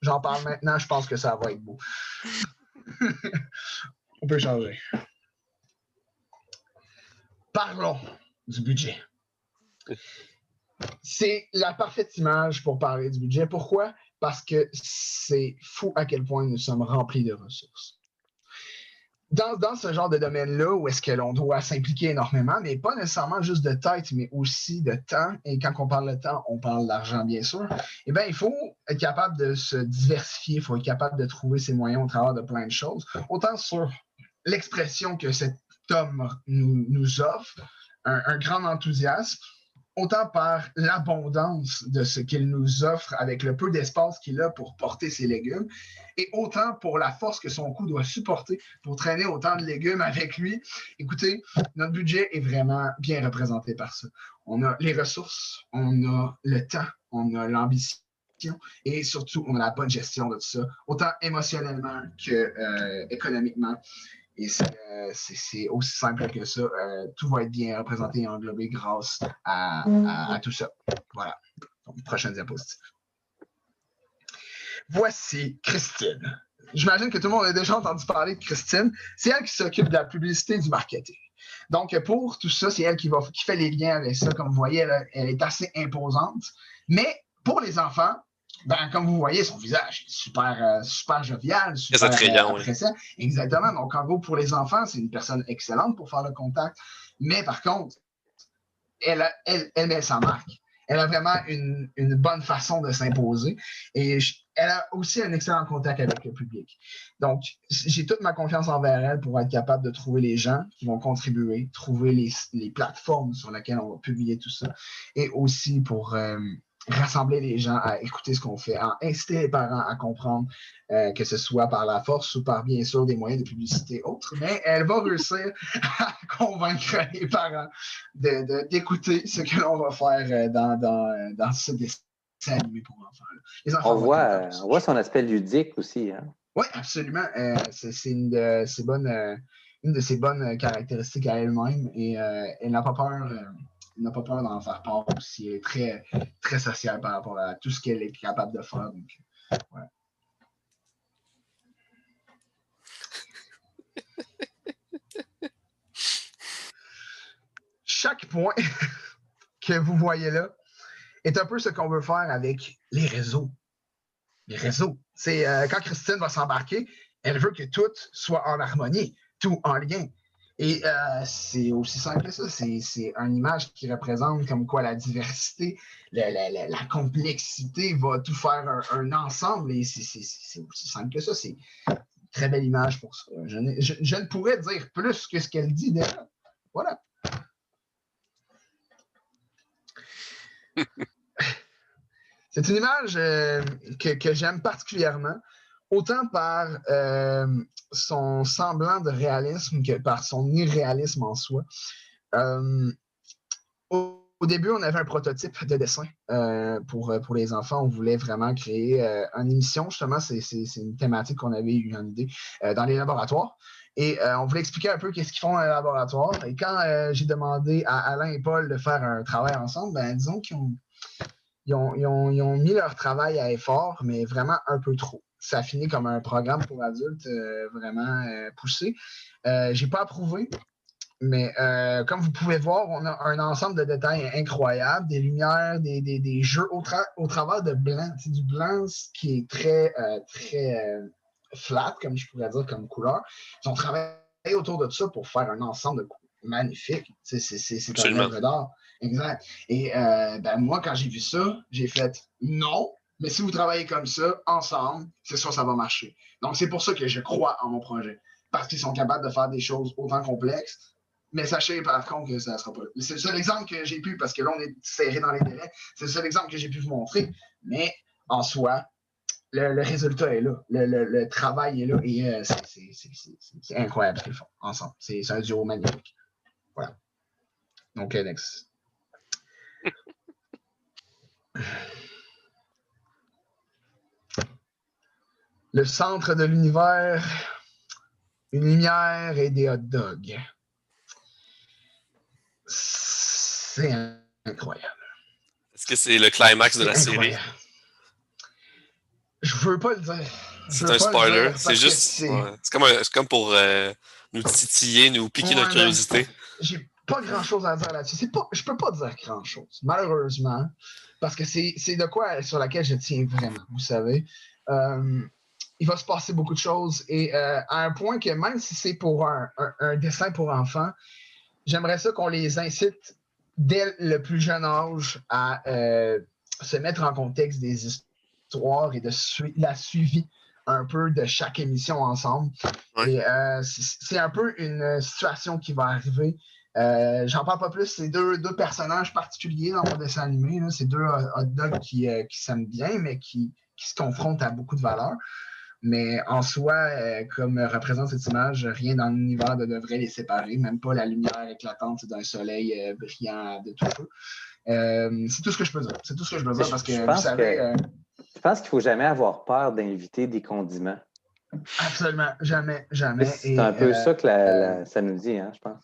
j'en parle maintenant, je pense que ça va être beau. On peut changer. Parlons du budget. C'est la parfaite image pour parler du budget. Pourquoi? Parce que c'est fou à quel point nous sommes remplis de ressources. Dans ce genre de domaine-là, où est-ce que l'on doit s'impliquer énormément, mais pas nécessairement juste de tête, mais aussi de temps, et quand on parle de temps, on parle d'argent, bien sûr, eh bien, il faut être capable de se diversifier, il faut être capable de trouver ses moyens au travers de plein de choses, autant sur l'expression que Tom nous offre, un grand enthousiasme, autant par l'abondance de ce qu'il nous offre avec le peu d'espace qu'il a pour porter ses légumes, et autant pour la force que son cou doit supporter pour traîner autant de légumes avec lui. Écoutez, notre budget est vraiment bien représenté par ça. On a les ressources, on a le temps, on a l'ambition, et surtout, on a la bonne gestion de tout ça, autant émotionnellement que économiquement. Et c'est aussi simple que ça. Tout va être bien représenté et englobé grâce à tout ça. Voilà. Donc, prochaine diapositive. Voici Christine. J'imagine que tout le monde a déjà entendu parler de Christine. C'est elle qui s'occupe de la publicité et du marketing. Donc, pour tout ça, c'est elle qui fait les liens avec ça. Comme vous voyez, elle est assez imposante. Mais pour les enfants, comme vous voyez, son visage est super jovial, super appréciant. Oui. Exactement. Donc, en gros, pour les enfants, c'est une personne excellente pour faire le contact. Mais par contre, elle met sa marque. Elle a vraiment une bonne façon de s'imposer. Et elle a aussi un excellent contact avec le public. Donc, j'ai toute ma confiance envers elle pour être capable de trouver les gens qui vont contribuer, trouver les plateformes sur lesquelles on va publier tout ça. Et aussi pour rassembler les gens à écouter ce qu'on fait, à inciter les parents à comprendre que ce soit par la force ou par, bien sûr, des moyens de publicité autres, mais elle va réussir à convaincre les parents d'écouter ce que l'on va faire dans ce dessin animé pour enfants. On voit son aspect ludique aussi. Hein? Oui, absolument. C'est une de ses bonnes caractéristiques à elle-même et elle n'a pas peur. Elle n'a pas peur d'en faire part aussi. Elle est très, très sociale par rapport à tout ce qu'elle est capable de faire. Donc, voilà. Chaque point que vous voyez là est un peu ce qu'on veut faire avec les réseaux. Les réseaux. C'est quand Christine va s'embarquer, elle veut que tout soit en harmonie, tout en lien. Et c'est aussi simple que ça. C'est une image qui représente comme quoi la diversité, la complexité va tout faire un ensemble. Et c'est aussi simple que ça. C'est une très belle image pour ça. Je ne pourrais dire plus que ce qu'elle dit déjà. Voilà. C'est une image que j'aime particulièrement, autant par son semblant de réalisme que par son irréalisme en soi. Au début, on avait un prototype de dessin pour les enfants. On voulait vraiment créer une émission. Justement, c'est une thématique qu'on avait eu en idée dans les laboratoires. Et on voulait expliquer un peu qu'est-ce qu'ils font dans les laboratoires. Et quand j'ai demandé à Alain et Paul de faire un travail ensemble, disons qu'ils ont mis leur travail à effort, mais vraiment un peu trop. Ça a fini comme un programme pour adultes vraiment poussé. J'ai pas approuvé, mais comme vous pouvez voir, on a un ensemble de détails incroyables, des lumières, des jeux au travers de blanc. C'est du blanc qui est très, très flat, comme je pourrais dire, comme couleur. Ils ont travaillé autour de ça pour faire un ensemble de magnifique. C'est un œuvre d'art. Exact. Et moi, quand j'ai vu ça, j'ai fait non, mais si vous travaillez comme ça, ensemble, c'est sûr que ça va marcher. Donc, c'est pour ça que je crois en mon projet. Parce qu'ils sont capables de faire des choses autant complexes. Mais sachez par contre que ça ne sera pas. C'est le seul exemple que j'ai pu, parce que là, on est serré dans les délais. C'est le seul exemple que j'ai pu vous montrer. Mais en soi, le résultat est là. Le travail est là. Et c'est incroyable ce qu'ils font ensemble. C'est un duo magnifique. Voilà. Donc, next. Le centre de l'univers, une lumière et des hot dogs. C'est incroyable. Est-ce que c'est le climax de la série? Je veux pas le dire. C'est un spoiler. C'est juste. C'est comme pour nous titiller, nous piquer notre curiosité. J'ai pas grand-chose à dire là-dessus. Je peux pas dire grand-chose, malheureusement, parce que c'est de quoi sur laquelle je tiens vraiment, vous savez. Il va se passer beaucoup de choses et à un point que même si c'est pour un dessin pour enfants, j'aimerais ça qu'on les incite dès le plus jeune âge à se mettre en contexte des histoires et de la suivi un peu de chaque émission ensemble. Ouais. Et c'est un peu une situation qui va arriver. J'en parle pas plus, c'est deux personnages particuliers dans mon dessin animé. Là. C'est deux hot dogs qui s'aiment bien, mais qui se confrontent à beaucoup de valeurs. Mais en soi, comme représente cette image, rien dans l'univers ne devrait les séparer, même pas la lumière éclatante d'un soleil brillant de tout feu. C'est tout ce que je peux dire. C'est tout ce que je peux dire parce que vous savez. Je pense qu'il ne faut jamais avoir peur d'inviter des condiments. Absolument, jamais, jamais. C'est un peu ça que ça nous dit, hein, je pense.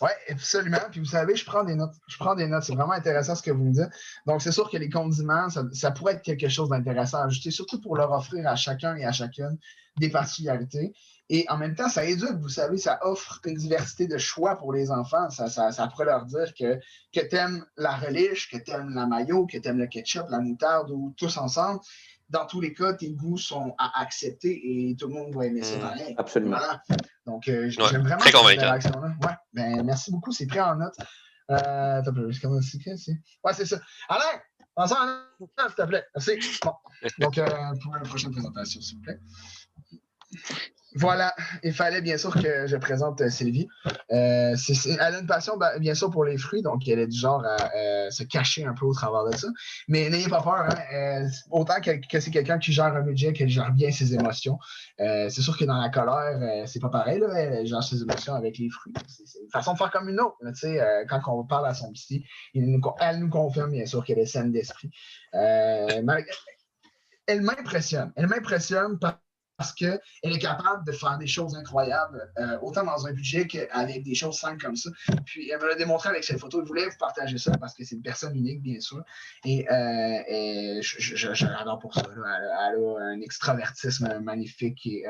Oui, absolument. Puis vous savez, je prends des notes. C'est vraiment intéressant ce que vous me dites. Donc, c'est sûr que les condiments, ça pourrait être quelque chose d'intéressant à ajouter, surtout pour leur offrir à chacun et à chacune des particularités. Et en même temps, ça éduque, vous savez, ça offre une diversité de choix pour les enfants. Ça pourrait leur dire que tu aimes la relish, que tu aimes la mayo, que tu aimes le ketchup, la moutarde ou tous ensemble. Dans tous les cas, tes goûts sont à accepter et tout le monde va aimer ça pareil. Absolument. Voilà. Donc, j'aime vraiment très cette convaincant. interaction-là. Ouais, ben, merci beaucoup, c'est pris en note. Comment c'est? Ouais, c'est ça. Alain, pense en note, s'il te plaît. Merci. Bon. Donc, pour la prochaine présentation, s'il vous plaît. Voilà, il fallait bien sûr que je présente Sylvie. Elle a une passion, bien sûr, pour les fruits, donc elle est du genre à se cacher un peu au travers de ça. Mais n'ayez pas peur, hein, autant que c'est quelqu'un qui gère un budget, qu'elle gère bien ses émotions. C'est sûr que dans la colère, c'est pas pareil, là, elle gère ses émotions avec les fruits. C'est une façon de faire comme une autre. Là, quand on parle à son psy, elle nous confirme bien sûr qu'elle est saine d'esprit. Elle m'impressionne. Elle m'impressionne parce qu'elle est capable de faire des choses incroyables, autant dans un budget qu'avec des choses simples comme ça. Puis elle me l'a démontré avec cette photo. Je voulais vous partager ça parce que c'est une personne unique, bien sûr. Et je l'adore pour ça. Là. Elle a un extravertisme magnifique et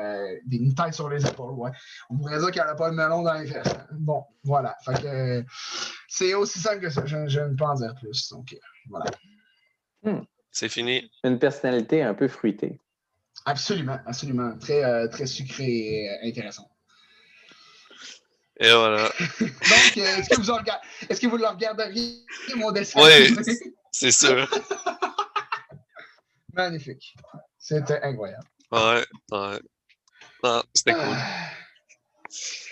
une tête sur les épaules. Ouais. On pourrait dire qu'elle n'a pas de melon dans les fesses. Bon, voilà. Fait que c'est aussi simple que ça. Je ne peux en dire plus. Donc, voilà. C'est fini. Une personnalité un peu fruitée. Absolument, absolument. Très, très sucré et intéressant. Et voilà. Donc, est-ce que vous le regarderiez, mon dessin? Oui, c'est sûr. Magnifique. C'était incroyable. Ouais. Non, c'était cool.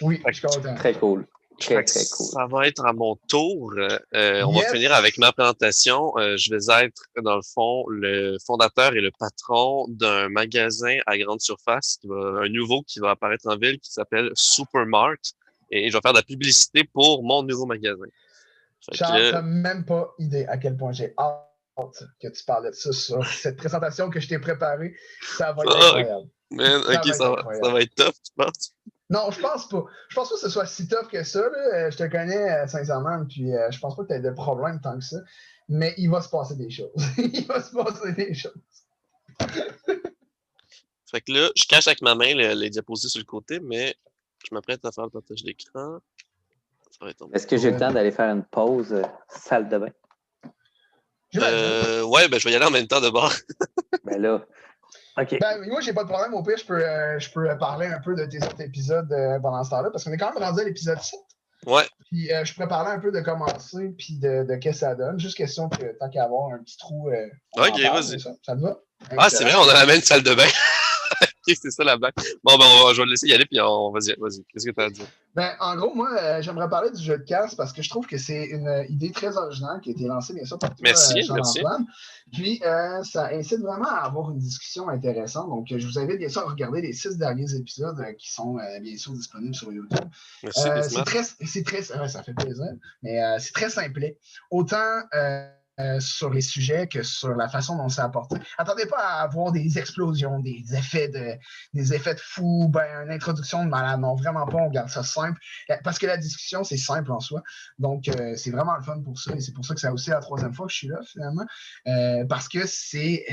Oui, je suis content. Très cool. Très, très cool. Ça va être à mon tour. On va finir avec ma présentation. Je vais être, dans le fond, le fondateur et le patron d'un magasin à grande surface, un nouveau qui va apparaître en ville qui s'appelle Supermart. Et je vais faire de la publicité pour mon nouveau magasin. Charles, t'as même pas idée à quel point j'ai hâte que tu parles de ça sur cette présentation que je t'ai préparée. Ça va être incroyable. Ça va être top, tu penses? Non, je pense pas. Je pense pas que ce soit si tough que ça. Là. Je te connais sincèrement, puis je pense pas que tu aies de problème tant que ça. Mais il va se passer des choses. Fait que là, je cache avec ma main les diapositives sur le côté, mais je m'apprête à faire le partage d'écran. Est-ce que j'ai le temps d'aller faire une pause salle de bain? Ouais, je vais y aller en même temps de bord. Ben là. OK. Ben, moi, j'ai pas de problème. Au pire, je peux parler un peu de tes autres épisodes pendant ce temps-là, parce qu'on est quand même rendu à l'épisode 7. Ouais. Puis je pourrais parler un peu de commencer, puis de qu'est-ce que ça donne. Juste question que tant qu'à avoir un petit trou. OK, vas-y. Ça te va? Ah, c'est vrai, on a la même salle de bain. OK, c'est ça la blague. Bon, je vais le laisser y aller, puis vas-y. Qu'est-ce que tu as à dire? Ben, en gros, moi, j'aimerais parler du jeu de cartes parce que je trouve que c'est une idée très originale qui a été lancée, bien sûr, par toi, Jean-Antoine. Puis, ça incite vraiment à avoir une discussion intéressante. Donc, je vous invite bien sûr à regarder les 6 derniers épisodes qui sont bien sûr disponibles sur YouTube. Merci, ça fait plaisir, mais c'est très simplet. Autant sur les sujets que sur la façon dont c'est apporté. Attendez pas à avoir des explosions, des effets de fou, une introduction de malade. Non, vraiment pas, on garde ça simple. Parce que la discussion, c'est simple en soi. Donc, c'est vraiment le fun pour ça. Et c'est pour ça que c'est aussi la 3e fois que je suis là, finalement. Parce que c'est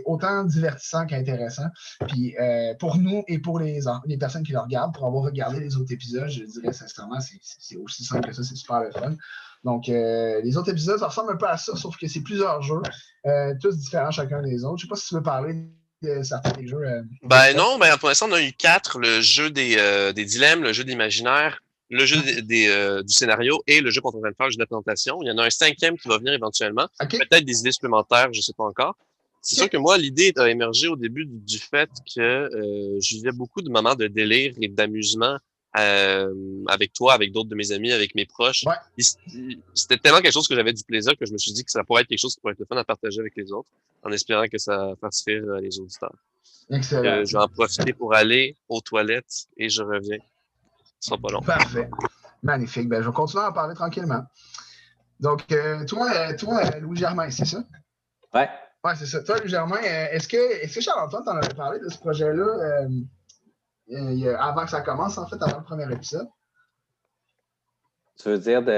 autant divertissant qu'intéressant. Puis, pour nous et pour les personnes qui le regardent, pour avoir regardé les autres épisodes, je dirais sincèrement, c'est aussi simple que ça, c'est super le fun. Donc, les autres épisodes, ça ressemble un peu à ça, sauf que c'est plusieurs jeux, tous différents chacun des autres. Je sais pas si tu veux parler de certains des jeux. Non, pour l'instant, on a eu 4. Le jeu des dilemmes, le jeu de l'imaginaire, le jeu du scénario et le jeu qu'on est en train de faire, le jeu de la présentation. Il y en a un 5e qui va venir éventuellement. Okay. Peut-être des idées supplémentaires, je sais pas encore. C'est sûr que moi, l'idée a émergé au début du fait que je vivais beaucoup de moments de délire et d'amusement avec toi, avec d'autres de mes amis, avec mes proches. Ouais, C'était tellement quelque chose que j'avais du plaisir que je me suis dit que ça pourrait être quelque chose qui pourrait être le fun à partager avec les autres, en espérant que ça fasse rire les auditeurs. excellent. Je vais en profiter pour aller aux toilettes et je reviens. Ce sera pas long. Parfait. Magnifique. Ben, je vais continuer à en parler tranquillement. Donc, toi, Louis Germain, c'est ça? Ouais. Ouais, c'est ça. Toi, Louis Germain, est-ce que Charles-Antoine t'en avait parlé de ce projet-là avant que ça commence, en fait, avant le premier épisode? Tu veux dire du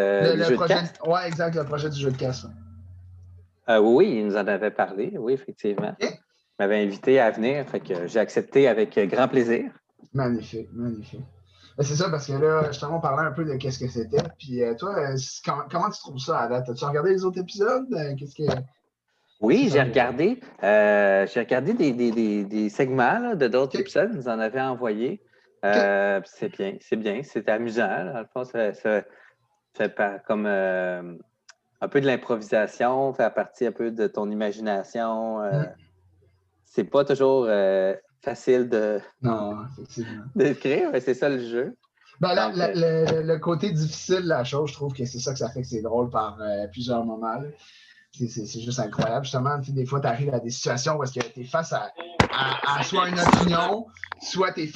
jeu de cast? Ouais, exact, le projet du jeu de cast. Oui, il nous en avait parlé, oui, effectivement. Okay. Il m'avait invité à venir, fait que j'ai accepté avec grand plaisir. Magnifique, magnifique. Ben, c'est ça, parce que là, justement, on parlait un peu de qu'est-ce que c'était. Puis toi, comment tu trouves ça à date? As-tu regardé les autres épisodes? Oui, j'ai regardé. J'ai regardé des segments là, de d'autres épisodes. Ils nous en avaient envoyé. C'est bien, c'est amusant. Là. Dans le fond, ça fait comme un peu de l'improvisation, fait partie un peu de ton imagination. C'est pas toujours facile d'écrire, mais c'est ça le jeu. Ben, le côté difficile de la chose, je trouve que c'est ça que ça fait que c'est drôle par plusieurs moments. Là. C'est juste incroyable. Justement, des fois, tu arrives à des situations où tu es face à soit une opinion, soit tu es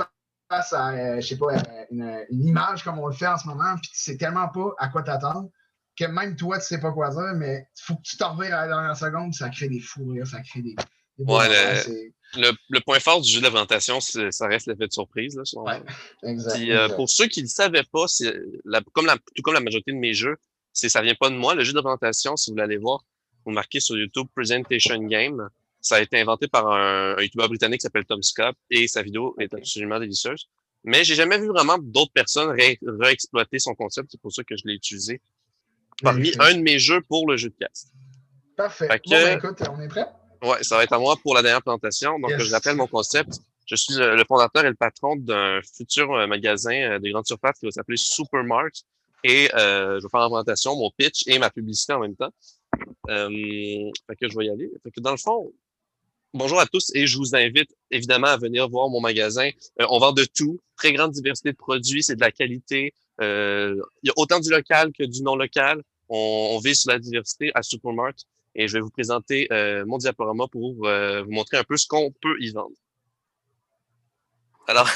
face à, je sais pas, une image comme on le fait en ce moment, puis tu sais tellement pas à quoi t'attendre que même toi, tu sais pas quoi dire, mais il faut que tu t'en revires à la dernière seconde, ça crée des fous rires, ça crée des ouais, le point fort du jeu de la présentation, ça reste l'effet de surprise. Là, ouais, exact, puis, pour ceux qui ne le savaient pas, tout comme la majorité de mes jeux, ça vient pas de moi. Le jeu de présentation, si vous l'allez voir, vous marquez sur YouTube Presentation Game. Ça a été inventé par un YouTuber britannique qui s'appelle Tom Scott et sa vidéo est absolument délicieuse. Mais j'ai jamais vu vraiment d'autres personnes réexploiter son concept. C'est pour ça que je l'ai utilisé parmi un de mes jeux pour le jeu de cast. Parfait. Bon, ben écoute, on est prêt? Ouais, ça va être à moi pour la dernière présentation. Donc, je rappelle mon concept. Je suis le fondateur et le patron d'un futur magasin de grande surface qui va s'appeler Supermart. Et je vais faire la présentation, mon pitch et ma publicité en même temps. Fait que je vais y aller. Fait que dans le fond, bonjour à tous et je vous invite évidemment à venir voir mon magasin. On vend de tout, très grande diversité de produits, c'est de la qualité. Il y a autant du local que du non local. On vise sur la diversité à Supermart. Et je vais vous présenter mon diaporama pour vous montrer un peu ce qu'on peut y vendre. Alors,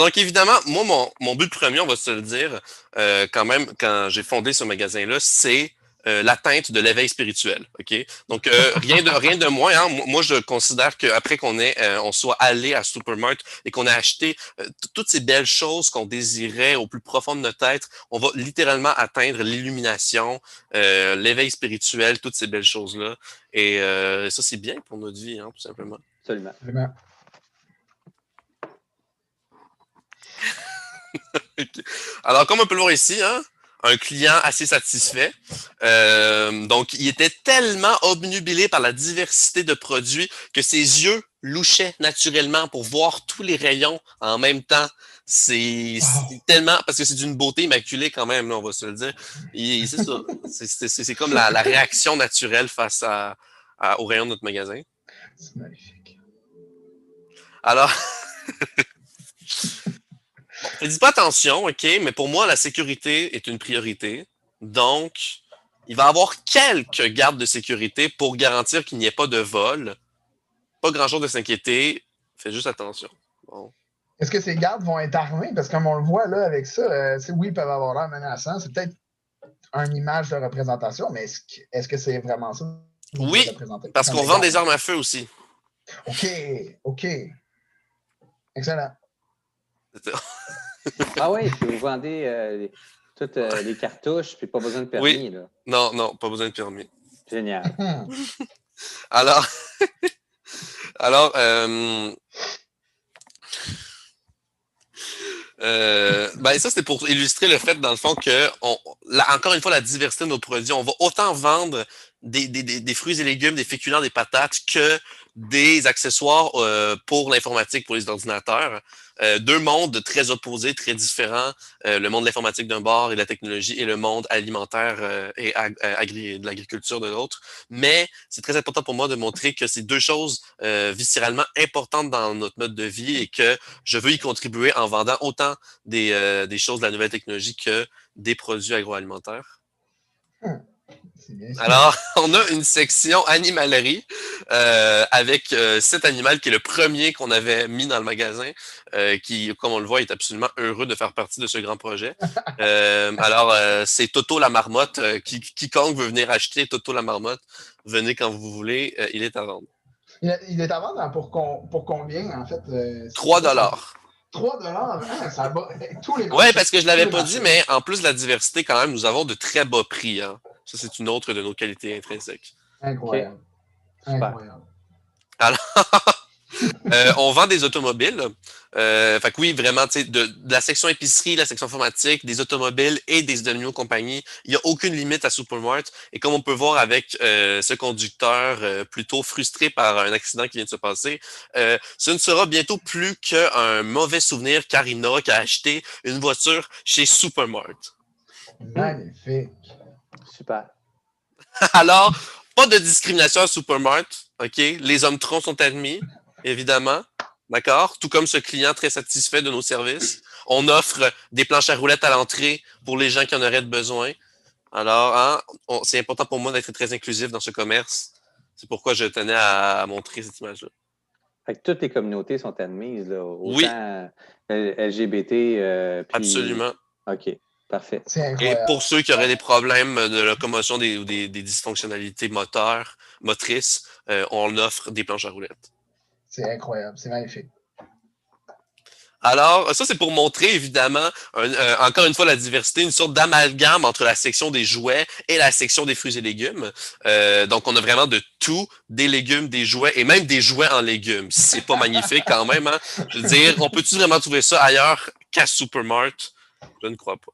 donc évidemment, moi, mon but premier, on va se le dire, quand même, quand j'ai fondé ce magasin-là, c'est l'atteinte de l'éveil spirituel. Ok. Donc rien de moins. Hein. Moi, je considère qu'après on soit allé à Supermart et qu'on a acheté toutes ces belles choses qu'on désirait au plus profond de notre être, on va littéralement atteindre l'illumination, l'éveil spirituel, toutes ces belles choses-là. Et ça, c'est bien pour notre vie, hein, tout simplement. Absolument. Alors, comme on peut le voir ici, hein, un client assez satisfait. Donc, il était tellement obnubilé par la diversité de produits que ses yeux louchaient naturellement pour voir tous les rayons en même temps. C'est tellement... Parce que c'est d'une beauté immaculée quand même, là, on va se le dire. C'est ça. C'est comme la réaction naturelle face aux rayons de notre magasin. C'est magnifique. Alors... Ne dis pas attention, OK, mais pour moi, la sécurité est une priorité. Donc, il va y avoir quelques gardes de sécurité pour garantir qu'il n'y ait pas de vol. Pas grand-chose de s'inquiéter. Fais juste attention. Bon. Est-ce que ces gardes vont être armés? Parce que comme on le voit là avec ça, oui, ils peuvent avoir l'air menaçants. C'est peut-être une image de représentation, mais est-ce que c'est vraiment ça? Oui, parce qu'on vend des armes à feu aussi. OK. Excellent. Ah oui, puis vous vendez toutes les cartouches, puis pas besoin de permis. Oui. Là. Non, pas besoin de permis. Génial. Alors, ça, c'était pour illustrer le fait, dans le fond, que, encore une fois, la diversité de nos produits, on va autant vendre des fruits et légumes, des féculents, des patates, que des accessoires pour l'informatique, pour les ordinateurs. deux mondes très opposés, très différents, le monde de l'informatique d'un bord et de la technologie et le monde alimentaire et de l'agriculture de l'autre. Mais c'est très important pour moi de montrer que c'est deux choses viscéralement importantes dans notre mode de vie et que je veux y contribuer en vendant autant des choses de la nouvelle technologie que des produits agroalimentaires. C'est bien. Alors, on a une section animalerie avec cet animal qui est le premier qu'on avait mis dans le magasin, qui, comme on le voit, est absolument heureux de faire partie de ce grand projet. C'est Toto la marmotte. Quiconque veut venir acheter Toto la marmotte, venez quand vous voulez, il est à vendre. Il est à vendre hein, pour combien, en fait? 3 dollars. 3 dollars? Hein, ça bat tous les marchés. Oui, parce que je l'avais pas dit, mais en plus de la diversité, quand même, nous avons de très bas prix. Hein. Ça, c'est une autre de nos qualités intrinsèques. Incroyable. Okay. Incroyable. Alors, on vend des automobiles. Fait que oui, vraiment, tu sais, de la section épicerie, la section informatique, des automobiles et des animaux compagnie, il n'y a aucune limite à Supermart. Et comme on peut voir avec ce conducteur plutôt frustré par un accident qui vient de se passer, ce ne sera bientôt plus qu'un mauvais souvenir car il n'aura qu'à acheter une voiture chez Supermart. Magnifique. Super. Alors, pas de discrimination à Supermart, OK? Les hommes troncs sont admis, évidemment, d'accord? Tout comme ce client très satisfait de nos services. On offre des planches à roulettes à l'entrée pour les gens qui en auraient besoin. Alors, hein, c'est important pour moi d'être très inclusif dans ce commerce. C'est pourquoi je tenais à montrer cette image-là. Fait que toutes les communautés sont admises, là, autant Oui. LGBT. Puis... Absolument. OK. Parfait. Et pour ceux qui auraient des problèmes de locomotion ou des dysfonctionnalités motrices, on offre des planches à roulettes. C'est incroyable, c'est magnifique. Alors, ça, c'est pour montrer, évidemment, encore une fois, la diversité, une sorte d'amalgame entre la section des jouets et la section des fruits et légumes. Donc, on a vraiment de tout, des légumes, des jouets et même des jouets en légumes. C'est pas magnifique quand même, hein? Je veux dire, on peut-tu vraiment trouver ça ailleurs qu'à Supermart? Je ne crois pas.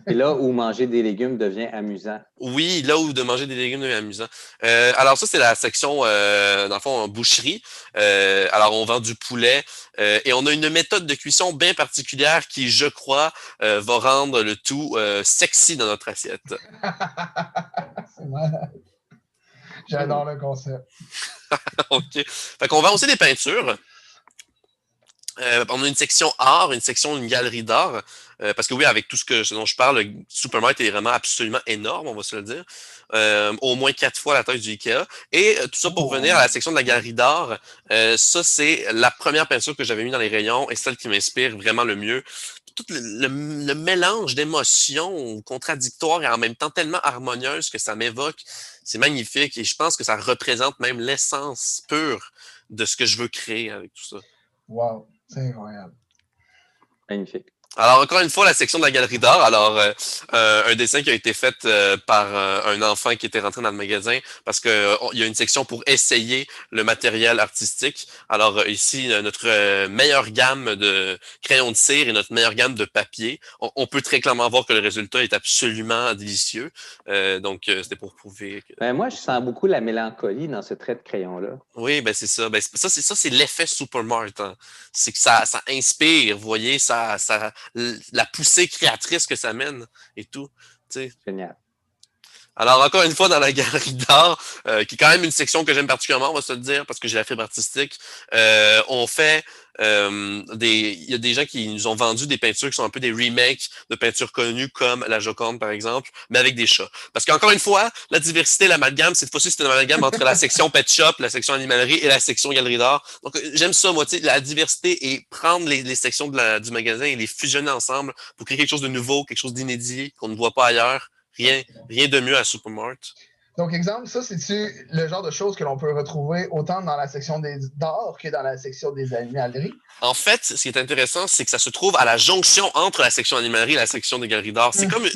Et là où manger des légumes devient amusant. Oui, là où de manger des légumes devient amusant. Alors ça, c'est la section, dans le fond, en boucherie. Alors, on vend du poulet et on a une méthode de cuisson bien particulière qui, je crois, va rendre le tout sexy dans notre assiette. C'est malade. J'adore le concept. OK. Fait qu'on vend aussi des peintures. On a une section art, une galerie d'art. Parce que oui, avec tout ce dont je parle, le Supermart est vraiment absolument énorme, on va se le dire. Au moins 4 fois la taille du Ikea. Et tout ça pour venir à la section de la galerie d'art. Ça, c'est la première peinture que j'avais mis dans les rayons et celle qui m'inspire vraiment le mieux. Tout le mélange d'émotions contradictoires et en même temps tellement harmonieuses que ça m'évoque, c'est magnifique. Et je pense que ça représente même l'essence pure de ce que je veux créer avec tout ça. Wow, c'est incroyable. Magnifique. Alors, encore une fois, la section de la galerie d'art. Alors, un dessin qui a été fait par un enfant qui était rentré dans le magasin parce que il y a une section pour essayer le matériel artistique. Alors, ici, notre meilleure gamme de crayons de cire et notre meilleure gamme de papier. On peut très clairement voir que le résultat est absolument délicieux. Donc, c'était pour prouver que... Ben, moi, je sens beaucoup la mélancolie dans ce trait de crayon-là. Oui, ben c'est ça. Ben, ça, c'est l'effet Supermart. Hein. C'est que ça inspire, vous voyez, la poussée créatrice que ça mène et tout. T'sais. Génial. Alors, encore une fois, dans la galerie d'art, qui est quand même une section que j'aime particulièrement, on va se le dire, parce que j'ai la fibre artistique, on fait il y a des gens qui nous ont vendu des peintures qui sont un peu des remakes de peintures connues comme la Joconde, par exemple, mais avec des chats. Parce qu'encore une fois, la diversité, l'amalgame, cette fois-ci, c'est un amalgame entre la section pet shop, la section animalerie et la section galerie d'art. Donc, j'aime ça, moi, tu sais, la diversité et prendre les sections du magasin et les fusionner ensemble pour créer quelque chose de nouveau, quelque chose d'inédit qu'on ne voit pas ailleurs. Rien de mieux à Supermart. Donc, exemple, ça, c'est-tu le genre de choses que l'on peut retrouver autant dans la section d'art que dans la section des animaleries? En fait, ce qui est intéressant, c'est que ça se trouve à la jonction entre la section animalerie et la section des galeries d'art. C'est comme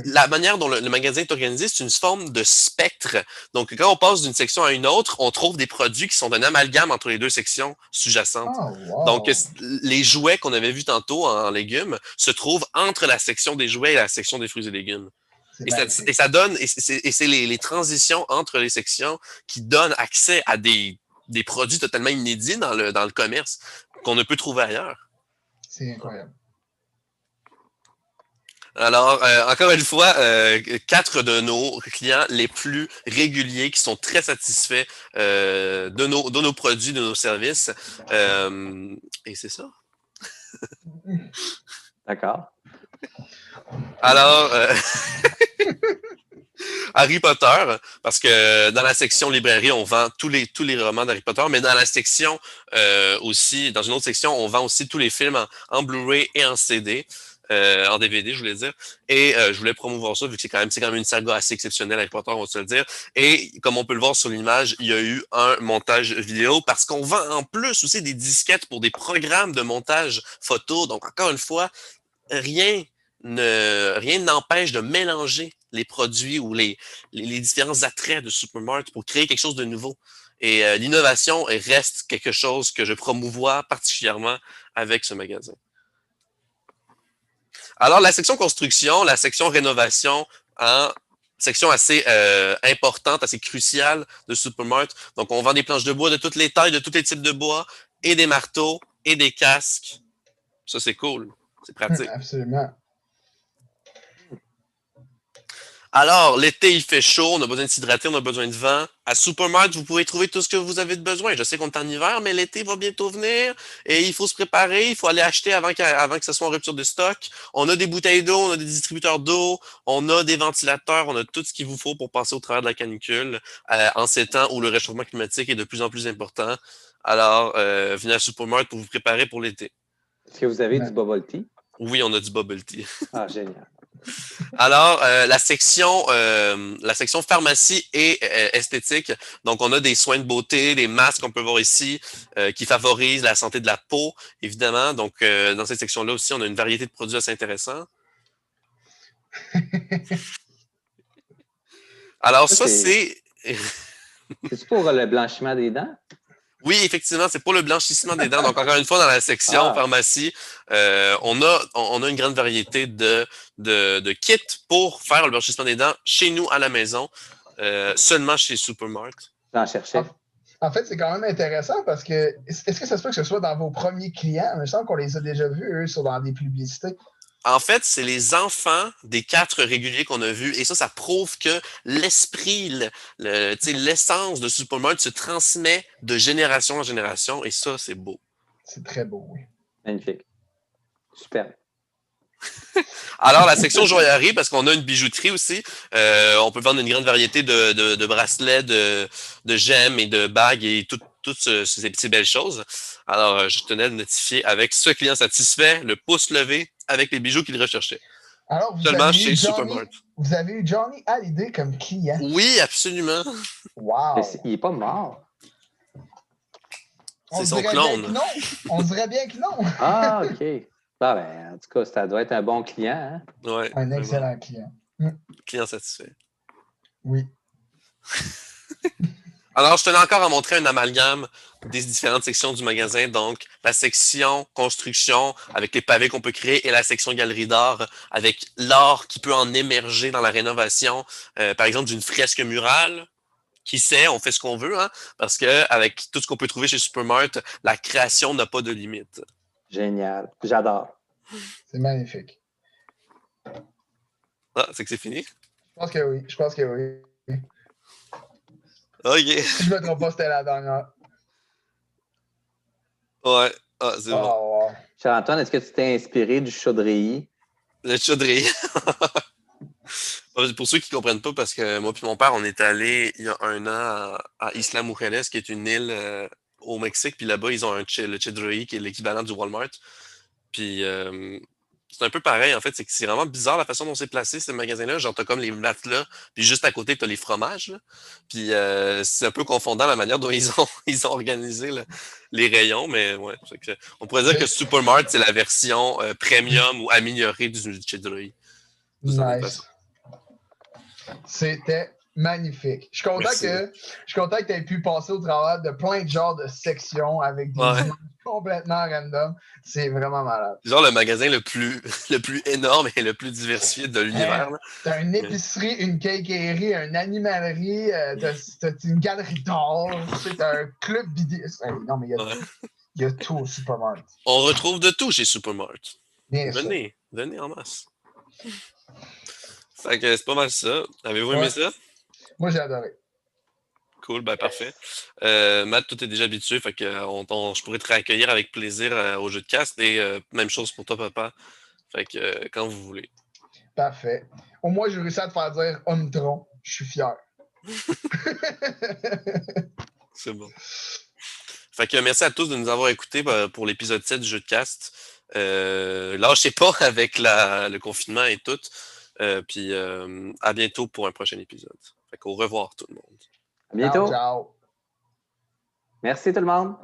la manière dont le magasin est organisé, c'est une forme de spectre. Donc, quand on passe d'une section à une autre, on trouve des produits qui sont un amalgame entre les deux sections sous-jacentes. Oh, wow. Donc, les jouets qu'on avait vus tantôt en légumes se trouvent entre la section des jouets et la section des fruits et légumes. Et ça donne, et c'est les transitions entre les sections qui donnent accès à des produits totalement inédits dans le commerce qu'on ne peut trouver ailleurs. C'est incroyable. Alors, encore une fois, 4 de nos clients les plus réguliers qui sont très satisfaits de nos produits, de nos services. Et c'est ça. D'accord. Alors, Harry Potter, parce que dans la section librairie, on vend tous les romans d'Harry Potter, mais dans la section aussi, dans une autre section, on vend aussi tous les films en Blu-ray et en CD. En DVD, je voulais dire. Et je voulais promouvoir ça, vu que c'est quand même une saga assez exceptionnelle, Harry Potter, on va se le dire. Et comme on peut le voir sur l'image, il y a eu un montage vidéo parce qu'on vend en plus aussi des disquettes pour des programmes de montage photo. Donc, encore une fois, rien n'empêche de mélanger les produits ou les différents attraits de Supermart pour créer quelque chose de nouveau. Et l'innovation reste quelque chose que je promouvois particulièrement avec ce magasin. Alors, la section construction, la section rénovation, section assez importante, assez cruciale de Supermart. Donc, on vend des planches de bois de toutes les tailles, de tous les types de bois, et des marteaux, et des casques. Ça, c'est cool. C'est pratique. Absolument. Alors, l'été, il fait chaud, on a besoin de s'hydrater, on a besoin de vent. À Supermart, vous pouvez trouver tout ce que vous avez de besoin. Je sais qu'on est en hiver, mais l'été va bientôt venir et il faut se préparer, il faut aller acheter avant que ce soit en rupture de stock. On a des bouteilles d'eau, on a des distributeurs d'eau, on a des ventilateurs, on a tout ce qu'il vous faut pour passer au travers de la canicule en ces temps où le réchauffement climatique est de plus en plus important. Alors, venez à Supermart pour vous préparer pour l'été. Est-ce que vous avez du bubble tea? Oui, on a du bubble tea. Ah, génial. Alors, la section pharmacie et esthétique. Donc, on a des soins de beauté, des masques qu'on peut voir ici qui favorisent la santé de la peau, évidemment. Donc, dans cette section-là aussi, on a une variété de produits assez intéressants. Alors, ça, c'est... C'est pour le blanchiment des dents? Oui, effectivement, c'est pour le blanchissement des dents. Donc, encore une fois, dans la section pharmacie, on a une grande variété de kits pour faire le blanchissement des dents chez nous à la maison, seulement chez Supermart. J'en cherchais. En fait, c'est quand même intéressant parce que est-ce que ça se peut que ce soit dans vos premiers clients? Il me semble qu'on les a déjà vus, eux, dans des publicités. En fait, c'est les enfants des 4 réguliers qu'on a vus. Et ça prouve que l'esprit, l'essence de Supermart se transmet de génération en génération. Et ça, c'est beau. C'est très beau, oui. Magnifique. Super. Alors, la section joaillerie, parce qu'on a une bijouterie aussi. On peut vendre une grande variété de bracelets, de gemmes et de bagues et toutes ces belles choses. Alors, je tenais à le notifier avec ce client satisfait, le pouce levé, avec les bijoux qu'il recherchait. Alors, seulement chez Supermart. Vous avez eu Johnny Hallyday comme client? Oui, absolument. Wow! Mais il n'est pas mort. C'est son clone. Non, on dirait bien que non. Ah, OK. Ah, ben, en tout cas, ça doit être un bon client. Hein? Ouais, un excellent client. Client satisfait. Oui. Alors, je tenais encore à montrer un amalgame des différentes sections du magasin. Donc, la section construction avec les pavés qu'on peut créer et la section galerie d'art avec l'art qui peut en émerger dans la rénovation. Par exemple, d'une fresque murale. Qui sait, on fait ce qu'on veut, hein, parce que avec tout ce qu'on peut trouver chez Supermart, la création n'a pas de limite. Génial. J'adore. C'est magnifique. Ah, c'est que c'est fini? Je pense que oui. OK. Si je me trompe pas, c'était la dernière. Ouais. Ah, c'est bon. Wow. Charles-Antoine, est-ce que tu t'es inspiré du chaudrier? Le chaudrier. Pour ceux qui ne comprennent pas, parce que moi et mon père, on est allé il y a 1 an à Isla Mujeres, qui est une île au Mexique. Puis là-bas, ils ont le chaudrier, qui est l'équivalent du Walmart. Puis c'est un peu pareil, en fait. C'est que c'est vraiment bizarre la façon dont c'est placé, ce magasin-là. Genre, t'as comme les matelas, puis juste à côté, t'as les fromages. Là. Puis c'est un peu confondant la manière dont ils ont organisé les rayons. Mais ouais, on pourrait dire que Supermart, c'est la version premium ou améliorée du chaudrier. Nice. C'était magnifique. Je suis content que tu aies pu passer au travers de plein de genres de sections avec des images complètement random. C'est vraiment malade. Genre le magasin le plus énorme et le plus diversifié de l'univers. T'as une épicerie, une cakerie, une animalerie, t'as une galerie d'art, t'as un club vidéo. Non, mais il Il y a tout au Supermart. On retrouve de tout chez Supermart. Bien sûr. Venez en masse. Fait que c'est pas mal ça. Avez-vous aimé Ouais. ça? Moi, j'ai adoré. Cool, ben parfait. Matt, toi, t'es déjà habitué, fait que je pourrais te réaccueillir avec plaisir au jeu de cast et même chose pour toi, papa. Fait que quand vous voulez. Parfait. Au moins, j'ai réussi à te faire dire Omtron. Je suis fier. C'est bon. Fait que merci à tous de nous avoir écoutés pour l'épisode 7 du jeu de cast. Lâchez pas avec le confinement et tout. Puis à bientôt pour un prochain épisode. Fait qu'au revoir tout le monde. À bientôt. Ciao, ciao. Merci tout le monde.